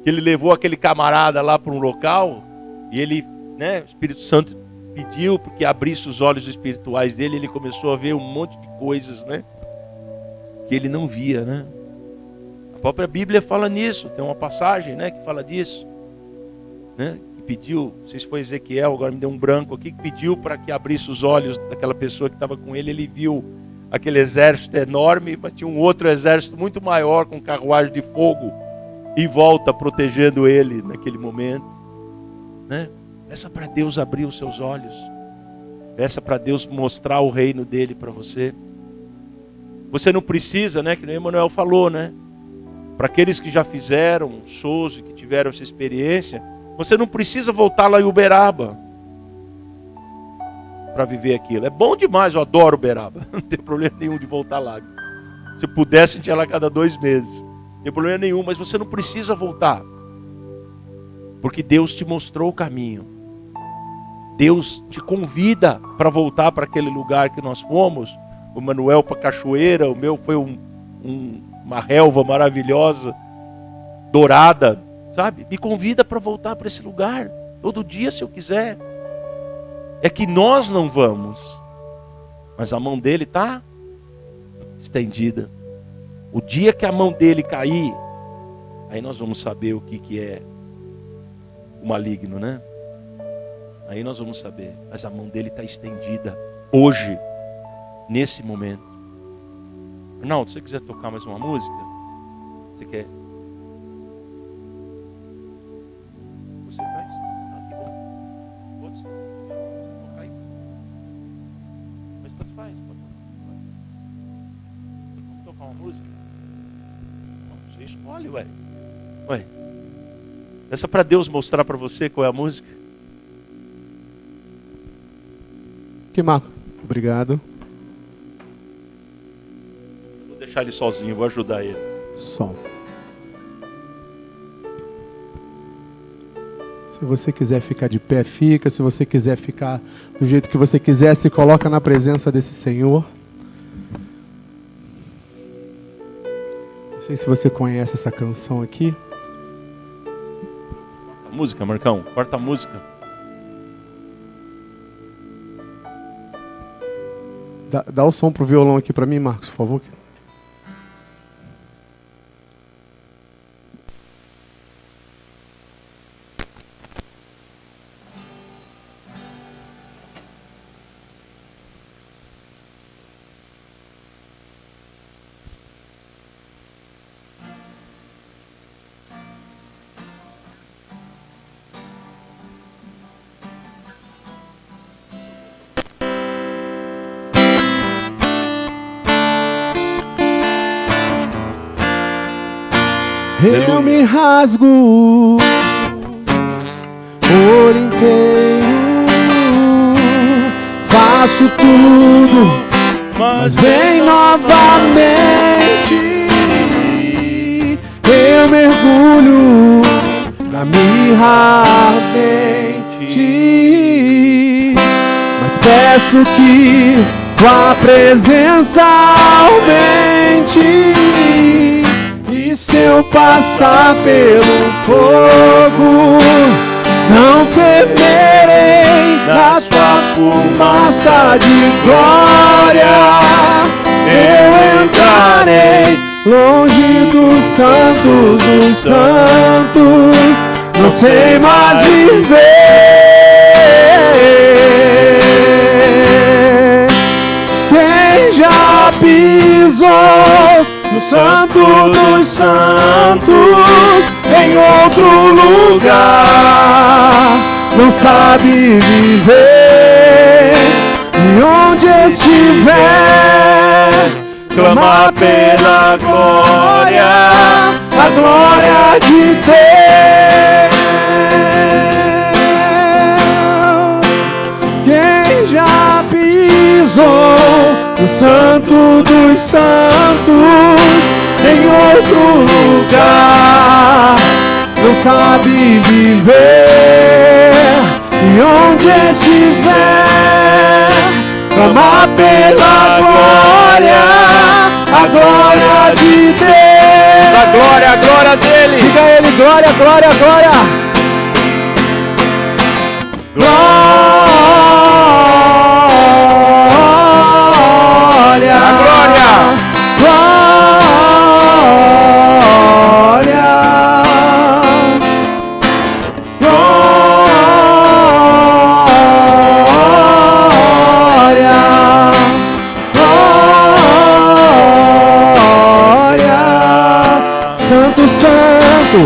que ele levou aquele camarada lá para um local e ele, né? O Espírito Santo pediu que abrisse os olhos espirituais dele. Ele começou a ver um monte de coisas, né? Que ele não via, né? A própria Bíblia fala nisso. Tem uma passagem, né? Que fala disso, né? Pediu, não sei se foi Ezequiel, agora me deu um branco aqui, que pediu para que abrisse os olhos daquela pessoa que estava com ele. Ele viu aquele exército enorme, mas tinha um outro exército muito maior, com carruagem de fogo em volta, protegendo ele naquele momento, né? Peça para Deus abrir os seus olhos. Peça para Deus mostrar o reino dele para você. Você não precisa, né? Que o Emanuel falou, né? Para aqueles que já fizeram shows e que tiveram essa experiência, você não precisa voltar lá em Uberaba para viver aquilo. É bom demais, eu adoro Uberaba. Não tem problema nenhum de voltar lá. Se eu pudesse, a gente ia lá cada 2 meses. Não tem problema nenhum, mas você não precisa voltar. Porque Deus te mostrou o caminho. Deus te convida para voltar para aquele lugar que nós fomos. O Manuel para Cachoeira, o meu foi uma relva maravilhosa, dourada. Sabe? Me convida para voltar para esse lugar todo dia, se eu quiser. É que nós não vamos, mas a mão dele está estendida. O dia que a mão dele cair, aí nós vamos saber o que é o maligno, né? Aí nós vamos saber. Mas a mão dele está estendida hoje, nesse momento. Arnaldo, se você quiser tocar mais uma música, você quer? Você faz? Ah, que bom. Pode tocar aí. Mas tanto faz. Vamos tocar uma música? Não, você escolhe, ué. Ué. Essa para Deus mostrar para você qual é a música. Que Marco. Obrigado. Vou deixar ele sozinho, vou ajudar ele. Som. Se você quiser ficar de pé, fica. Se você quiser ficar do jeito que você quiser, se coloca na presença desse Senhor. Não sei se você conhece essa canção aqui. Música, Marcão, corta a música. Dá o som pro violão aqui para mim, Marcos, por favor. Eu me rasgo por inteiro, faço tudo, mas vem novamente. Eu mergulho na mirra ardente, mas peço que tua presença aumente. E se eu passar pelo fogo, não temerei, na tua fumaça de glória eu entrarei, longe dos santos, não sei mais viver. Quem já pisou no Santo dos Santos, em outro lugar, não sabe viver. E onde estiver, clama pela glória, a glória de Deus. Quem já pisou no Santo dos Santos, em outro lugar, não sabe viver. E onde estiver, clama pela glória, a glória de Deus. A glória dele. Diga a ele, glória, glória, glória. Glória. A glória. Glória. Glória. Santo, santo,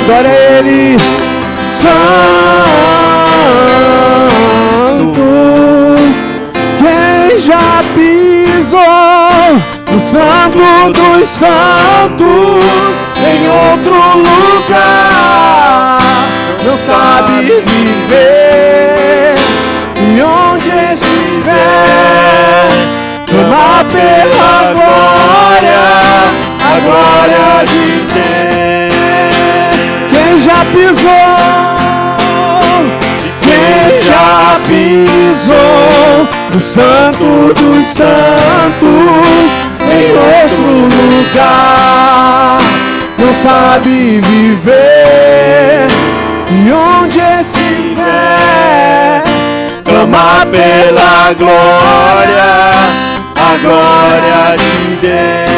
glória a ele, santo. Quem já pisou no Santo dos Santos, em outro lugar, não sabe viver. E onde estiver, clama pela glória, a glória de Deus. Quem já pisou, quem já pisou no Santo dos Santos, em outro lugar, não sabe viver. E onde estiver, clama pela glória, a glória de Deus.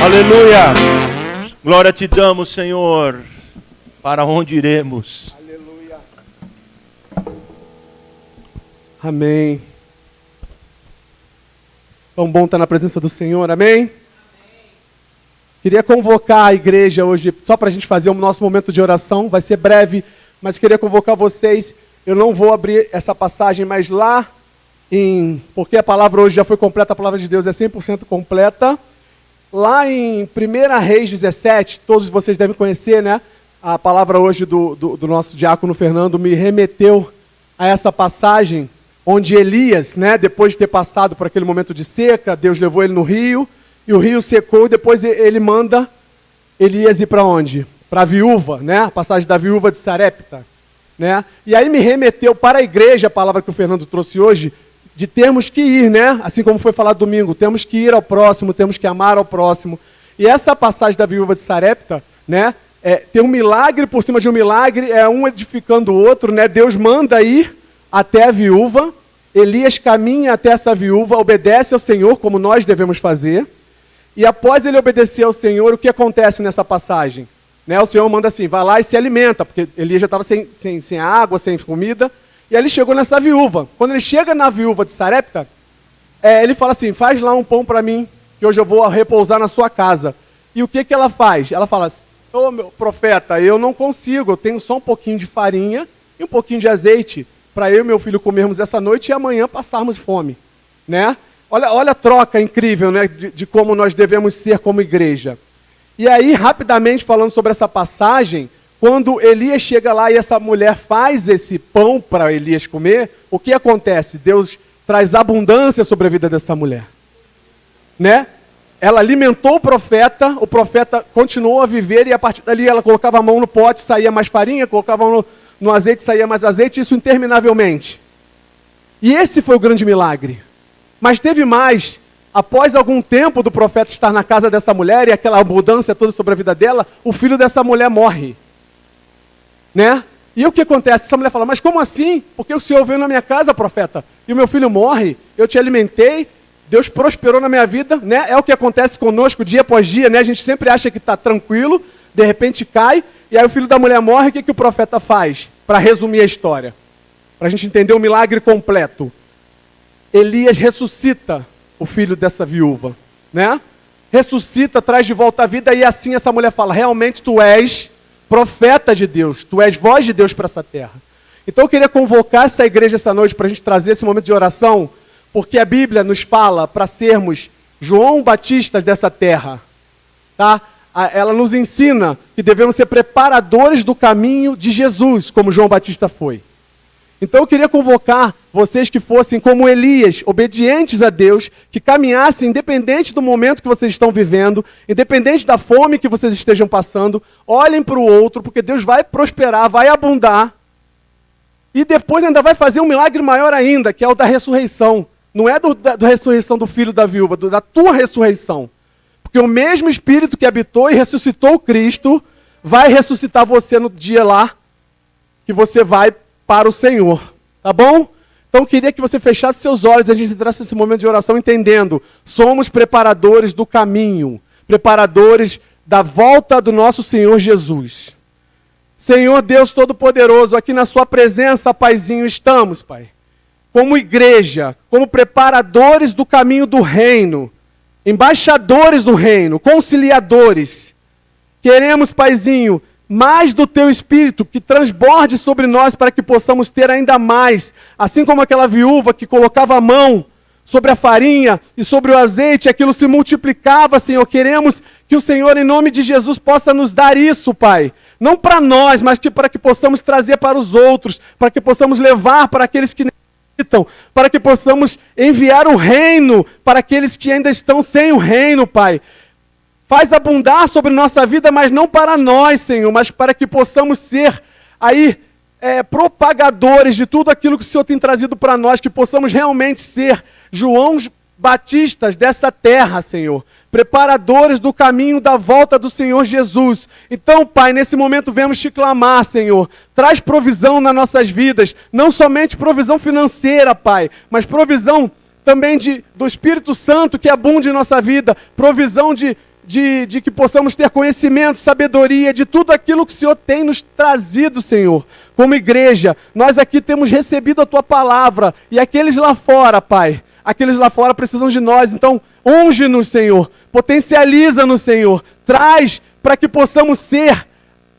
Aleluia. Glória te damos, Senhor. Para onde iremos? Aleluia. Amém. Tão bom estar na presença do Senhor, amém? Queria convocar a igreja hoje, só para a gente fazer o nosso momento de oração, vai ser breve, mas queria convocar vocês. Eu não vou abrir essa passagem, mas lá porque a palavra hoje já foi completa, a palavra de Deus é 100% completa. Lá em 1 Reis 17, todos vocês devem conhecer, né? A palavra hoje do nosso diácono Fernando me remeteu a essa passagem, onde Elias, né, depois de ter passado por aquele momento de seca, Deus levou ele no rio, e o rio secou, e depois ele manda Elias ir para onde? Para a viúva, né? A passagem da viúva de Sarepta, né? E aí me remeteu para a igreja, a palavra que o Fernando trouxe hoje, de termos que ir, né? Assim como foi falado domingo, temos que ir ao próximo, temos que amar ao próximo. E essa passagem da viúva de Sarepta, né? Tem um milagre por cima de um milagre, um edificando o outro, né? Deus manda ir até a viúva, Elias caminha até essa viúva, obedece ao Senhor, como nós devemos fazer, e após ele obedecer ao Senhor, o que acontece nessa passagem? Né? O Senhor manda assim, vai lá e se alimenta, porque Elias já estava sem água, sem comida, e aí ele chegou nessa viúva. Quando ele chega na viúva de Sarepta, ele fala assim, faz lá um pão para mim, que hoje eu vou repousar na sua casa. E o que ela faz? Ela fala, ô meu profeta, eu não consigo, eu tenho só um pouquinho de farinha e um pouquinho de azeite, para eu e meu filho comermos essa noite e amanhã passarmos fome, né? Olha a troca incrível, né, de como nós devemos ser como igreja. E aí, rapidamente, falando sobre essa passagem, quando Elias chega lá e essa mulher faz esse pão para Elias comer, o que acontece? Deus traz abundância sobre a vida dessa mulher, né? Ela alimentou o profeta continuou a viver e a partir dali ela colocava a mão no pote, saía mais farinha, colocava a mão no azeite, saía mais azeite, isso interminavelmente. E esse foi o grande milagre. Mas teve mais, após algum tempo do profeta estar na casa dessa mulher e aquela abundância toda sobre a vida dela, o filho dessa mulher morre. Né? E o que acontece? Essa mulher fala, mas como assim? Porque o Senhor veio na minha casa, profeta, e o meu filho morre, eu te alimentei, Deus prosperou na minha vida, né? É o que acontece conosco dia após dia, né? A gente sempre acha que está tranquilo, de repente cai, e aí o filho da mulher morre, o que o profeta faz? Para resumir a história, para a gente entender o milagre completo. Elias ressuscita o filho dessa viúva, né? Ressuscita, traz de volta a vida, e assim essa mulher fala, realmente tu és profeta de Deus, tu és voz de Deus para essa terra. Então eu queria convocar essa igreja essa noite para a gente trazer esse momento de oração, porque a Bíblia nos fala para sermos João Batistas dessa terra, tá? Ela nos ensina que devemos ser preparadores do caminho de Jesus, como João Batista foi. Então eu queria convocar vocês que fossem como Elias, obedientes a Deus, que caminhassem independente do momento que vocês estão vivendo, independente da fome que vocês estejam passando, olhem para o outro, porque Deus vai prosperar, vai abundar, e depois ainda vai fazer um milagre maior ainda, que é o da ressurreição. Não é da ressurreição do filho da viúva, da tua ressurreição. Porque o mesmo Espírito que habitou e ressuscitou Cristo, vai ressuscitar você no dia lá, que você vai para o Senhor, tá bom? Então eu queria que você fechasse seus olhos e a gente entrasse nesse momento de oração entendendo, somos preparadores do caminho, preparadores da volta do nosso Senhor Jesus. Senhor Deus Todo-Poderoso, aqui na sua presença, Paizinho, estamos, Pai, como igreja, como preparadores do caminho do reino, embaixadores do reino, conciliadores. Queremos, Paizinho, mais do Teu Espírito, que transborde sobre nós para que possamos ter ainda mais. Assim como aquela viúva que colocava a mão sobre a farinha e sobre o azeite, aquilo se multiplicava, Senhor. Queremos que o Senhor, em nome de Jesus, possa nos dar isso, Pai. Não para nós, mas para que possamos trazer para os outros, para que possamos levar para aqueles que necessitam, para que possamos enviar o reino para aqueles que ainda estão sem o reino, Pai. Faz abundar sobre nossa vida, mas não para nós, Senhor, mas para que possamos ser aí propagadores de tudo aquilo que o Senhor tem trazido para nós, que possamos realmente ser João Batistas dessa terra, Senhor, preparadores do caminho da volta do Senhor Jesus. Então, Pai, nesse momento vemos te clamar, Senhor, traz provisão nas nossas vidas, não somente provisão financeira, Pai, mas provisão também do Espírito Santo que abunde em nossa vida, provisão de que possamos ter conhecimento, sabedoria, de tudo aquilo que o Senhor tem nos trazido, Senhor. Como igreja, nós aqui temos recebido a Tua palavra, e aqueles lá fora, Pai, aqueles lá fora precisam de nós, então unge-nos, Senhor, potencializa-nos, Senhor, traz para que possamos ser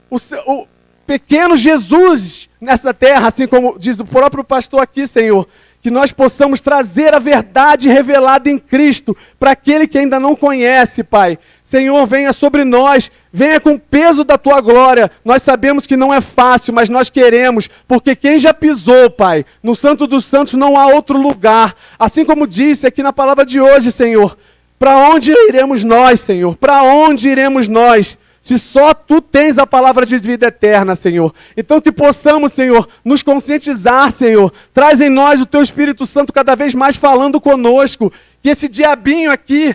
o pequeno Jesus nessa terra, assim como diz o próprio pastor aqui, Senhor, que nós possamos trazer a verdade revelada em Cristo para aquele que ainda não conhece, Pai. Senhor, venha sobre nós, venha com o peso da Tua glória. Nós sabemos que não é fácil, mas nós queremos, porque quem já pisou, Pai, no Santo dos Santos não há outro lugar. Assim como disse aqui na palavra de hoje, Senhor, para onde iremos nós, Senhor? Para onde iremos nós? Se só Tu tens a palavra de vida eterna, Senhor. Então que possamos, Senhor, nos conscientizar, Senhor. Traz em nós o Teu Espírito Santo cada vez mais falando conosco. Que esse diabinho aqui,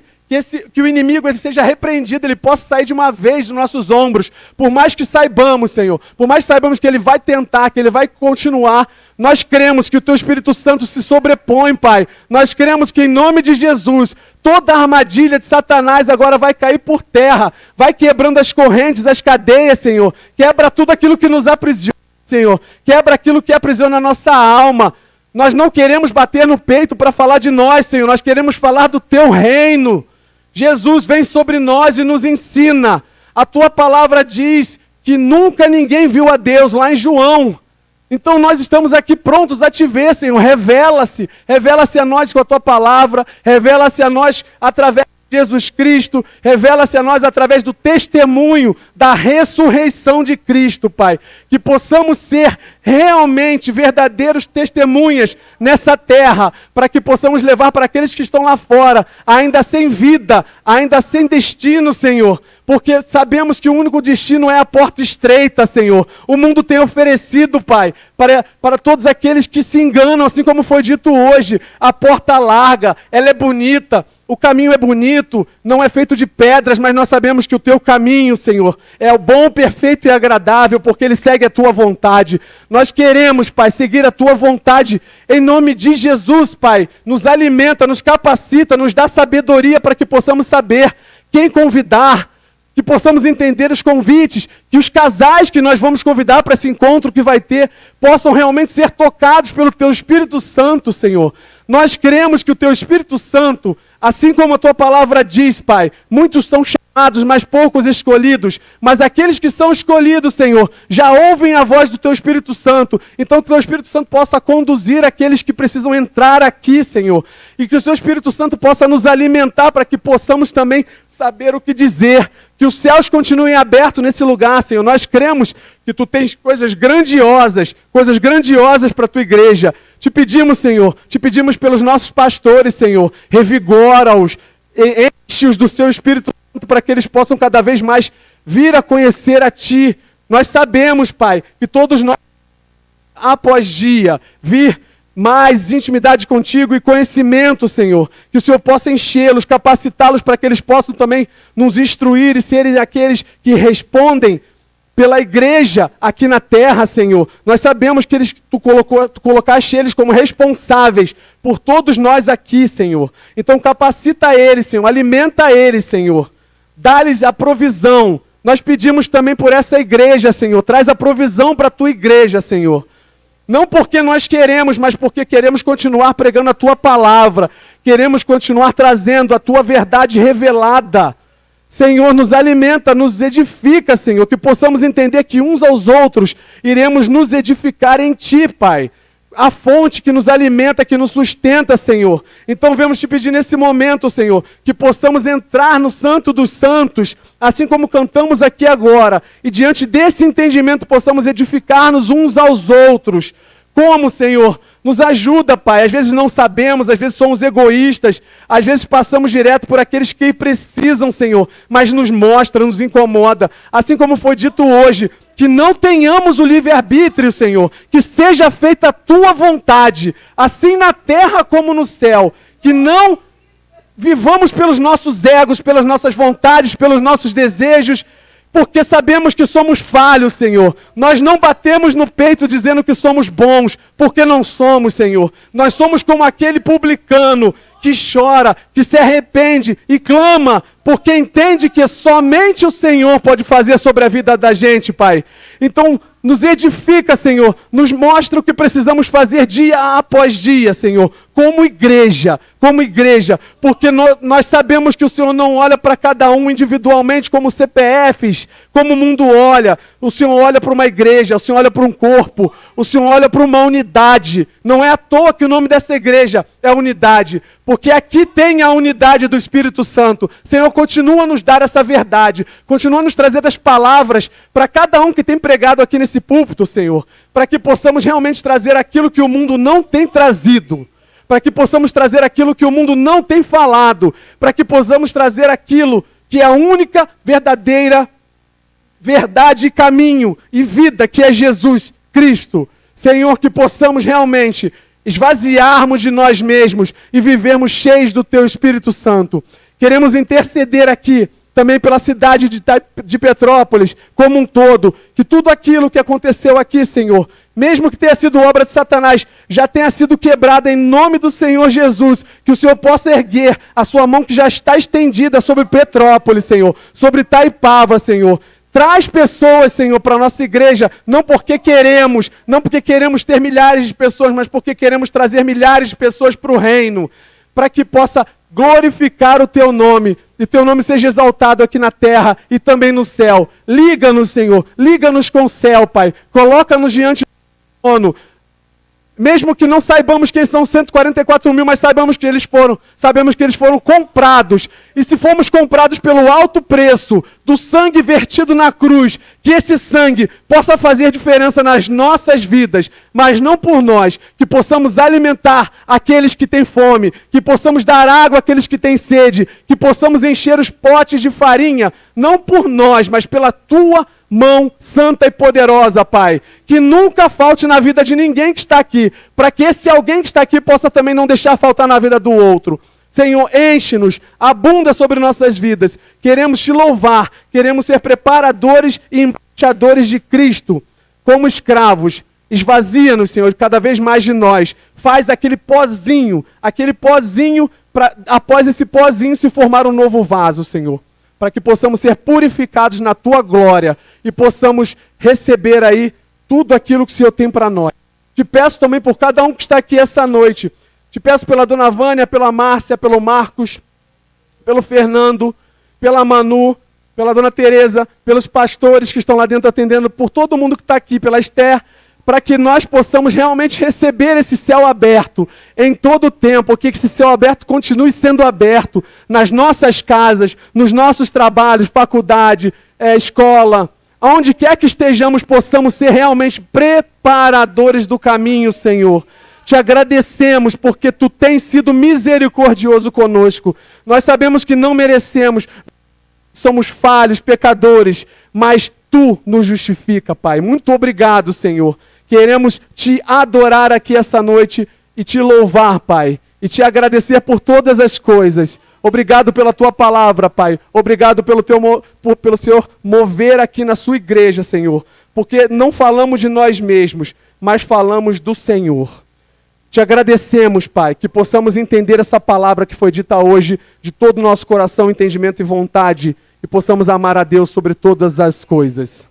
que o inimigo ele seja repreendido, ele possa sair de uma vez dos nossos ombros. Por mais que saibamos, Senhor, por mais que saibamos que ele vai tentar, que ele vai continuar, nós cremos que o Teu Espírito Santo se sobrepõe, Pai. Nós cremos que em nome de Jesus, toda a armadilha de Satanás agora vai cair por terra, vai quebrando as correntes, as cadeias, Senhor. Quebra tudo aquilo que nos aprisiona, Senhor. Quebra aquilo que aprisiona a nossa alma. Nós não queremos bater no peito para falar de nós, Senhor. Nós queremos falar do Teu reino. Jesus vem sobre nós e nos ensina. A Tua palavra diz que nunca ninguém viu a Deus, lá em João. Então nós estamos aqui prontos a Te ver, Senhor. Revela-se a nós com a Tua palavra, revela-se a nós através de Jesus Cristo, revela-se a nós através do testemunho da ressurreição de Cristo, Pai. Que possamos ser realmente verdadeiros testemunhas nessa terra, para que possamos levar para aqueles que estão lá fora, ainda sem vida, ainda sem destino, Senhor. Porque sabemos que o único destino é a porta estreita, Senhor. O mundo tem oferecido, Pai, para todos aqueles que se enganam, assim como foi dito hoje, a porta larga, ela é bonita, o caminho é bonito, não é feito de pedras, mas nós sabemos que o Teu caminho, Senhor, é o bom, perfeito e agradável, porque ele segue a Tua vontade. Nós queremos, Pai, seguir a Tua vontade, em nome de Jesus, Pai. Nos alimenta, nos capacita, nos dá sabedoria para que possamos saber quem convidar, que possamos entender os convites, que os casais que nós vamos convidar para esse encontro que vai ter, possam realmente ser tocados pelo Teu Espírito Santo, Senhor. Nós cremos que o Teu Espírito Santo, assim como a Tua palavra diz, Pai, muitos são chamados, mas poucos escolhidos, mas aqueles que são escolhidos, Senhor, já ouvem a voz do Teu Espírito Santo. Então que o Teu Espírito Santo possa conduzir aqueles que precisam entrar aqui, Senhor, e que o Teu Espírito Santo possa nos alimentar para que possamos também saber o que dizer, que os céus continuem abertos nesse lugar, Senhor. Nós cremos que Tu tens coisas grandiosas para a Tua igreja. Te pedimos, Senhor, te pedimos pelos nossos pastores, Senhor, revigora-os, enche-os do Seu Espírito Santo para que eles possam cada vez mais vir a conhecer a Ti. Nós sabemos, Pai, que todos nós, após dia, vir mais intimidade contigo e conhecimento, Senhor. Que o Senhor possa enchê-los, capacitá-los para que eles possam também nos instruir e serem aqueles que respondem pela igreja aqui na terra, Senhor. Nós sabemos que Tu colocaste eles como responsáveis por todos nós aqui, Senhor. Então capacita eles, Senhor, alimenta eles, Senhor. Dá-lhes a provisão. Nós pedimos também por essa igreja, Senhor. Traz a provisão para a Tua igreja, Senhor. Não porque nós queremos, mas porque queremos continuar pregando a Tua palavra. Queremos continuar trazendo a Tua verdade revelada. Senhor, nos alimenta, nos edifica, Senhor. Que possamos entender que uns aos outros iremos nos edificar em Ti, Pai. A fonte que nos alimenta, que nos sustenta, Senhor. Então vamos Te pedir nesse momento, Senhor, que possamos entrar no Santo dos Santos, assim como cantamos aqui agora, e diante desse entendimento possamos edificar-nos uns aos outros. Como, Senhor? Nos ajuda, Pai. Às vezes não sabemos, às vezes somos egoístas, às vezes passamos direto por aqueles que precisam, Senhor, mas nos mostra, nos incomoda. Assim como foi dito hoje, que não tenhamos o livre-arbítrio, Senhor, que seja feita a Tua vontade, assim na terra como no céu, que não vivamos pelos nossos egos, pelas nossas vontades, pelos nossos desejos, porque sabemos que somos falhos, Senhor. Nós não batemos no peito dizendo que somos bons, porque não somos, Senhor. Nós somos como aquele publicano que chora, que se arrepende e clama, porque entende que somente o Senhor pode fazer sobre a vida da gente, Pai. Então, nos edifica, Senhor, nos mostra o que precisamos fazer dia após dia, Senhor, como igreja, porque nós sabemos que o Senhor não olha para cada um individualmente como CPFs, como o mundo olha. O Senhor olha para uma igreja, o Senhor olha para um corpo, o Senhor olha para uma unidade. Não é à toa que o nome dessa igreja é unidade, porque aqui tem a unidade do Espírito Santo. Senhor, continua a nos dar essa verdade, continua a nos trazer as palavras para cada um que tem pregado aqui nesse púlpito, Senhor, para que possamos realmente trazer aquilo que o mundo não tem trazido, para que possamos trazer aquilo que o mundo não tem falado, para que possamos trazer aquilo que é a única verdadeira verdade, caminho e vida, que é Jesus Cristo. Senhor, que possamos realmente esvaziarmos de nós mesmos e vivermos cheios do Teu Espírito Santo. Queremos interceder aqui também pela cidade de Petrópolis como um todo, que tudo aquilo que aconteceu aqui, Senhor, mesmo que tenha sido obra de Satanás, já tenha sido quebrada em nome do Senhor Jesus, que o Senhor possa erguer a sua mão que já está estendida sobre Petrópolis, Senhor, sobre Itaipava, Senhor. Traz pessoas, Senhor, para a nossa igreja, não porque queremos ter milhares de pessoas, mas porque queremos trazer milhares de pessoas para o reino, para que possa glorificar o Teu nome, e Teu nome seja exaltado aqui na terra e também no céu. Liga-nos, Senhor, liga-nos com o céu, Pai, coloca-nos diante do trono. Mesmo que não saibamos quem são 144 mil, mas sabemos que eles foram comprados. E se fomos comprados pelo alto preço do sangue vertido na cruz, que esse sangue possa fazer diferença nas nossas vidas, mas não por nós, que possamos alimentar aqueles que têm fome, que possamos dar água àqueles que têm sede, que possamos encher os potes de farinha, não por nós, mas pela Tua mão santa e poderosa, Pai. Que nunca falte na vida de ninguém que está aqui, para que esse alguém que está aqui possa também não deixar faltar na vida do outro. Senhor, enche-nos, abunda sobre nossas vidas. Queremos Te louvar, queremos ser preparadores e embaixadores de Cristo, como escravos. Esvazia-nos, Senhor, cada vez mais de nós. Faz aquele pozinho, após esse pozinho se formar um novo vaso, Senhor, para que possamos ser purificados na Tua glória e possamos receber aí tudo aquilo que o Senhor tem para nós. Te peço também por cada um que está aqui essa noite. Te peço pela Dona Vânia, pela Márcia, pelo Marcos, pelo Fernando, pela Manu, pela Dona Tereza, pelos pastores que estão lá dentro atendendo, por todo mundo que está aqui, pela Esther, para que nós possamos realmente receber esse céu aberto em todo o tempo, que esse céu aberto continue sendo aberto nas nossas casas, nos nossos trabalhos, faculdade, escola, aonde quer que estejamos, possamos ser realmente preparadores do caminho, Senhor. Te agradecemos porque Tu tens sido misericordioso conosco. Nós sabemos que não merecemos, somos falhos, pecadores, mas Tu nos justifica, Pai. Muito obrigado, Senhor. Queremos Te adorar aqui essa noite e Te louvar, Pai. E Te agradecer por todas as coisas. Obrigado pela Tua palavra, Pai. Obrigado pelo Senhor mover aqui na Sua igreja, Senhor. Porque não falamos de nós mesmos, mas falamos do Senhor. Te agradecemos, Pai, que possamos entender essa palavra que foi dita hoje de todo o nosso coração, entendimento e vontade, e possamos amar a Deus sobre todas as coisas.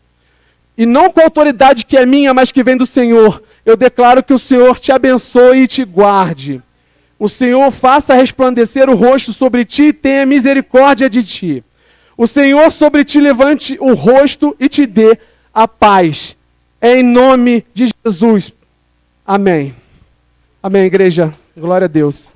E não com a autoridade que é minha, mas que vem do Senhor, eu declaro que o Senhor te abençoe e te guarde. O Senhor faça resplandecer o rosto sobre ti e tenha misericórdia de ti. O Senhor sobre ti levante o rosto e te dê a paz. É em nome de Jesus. Amém. Amém, igreja. Glória a Deus.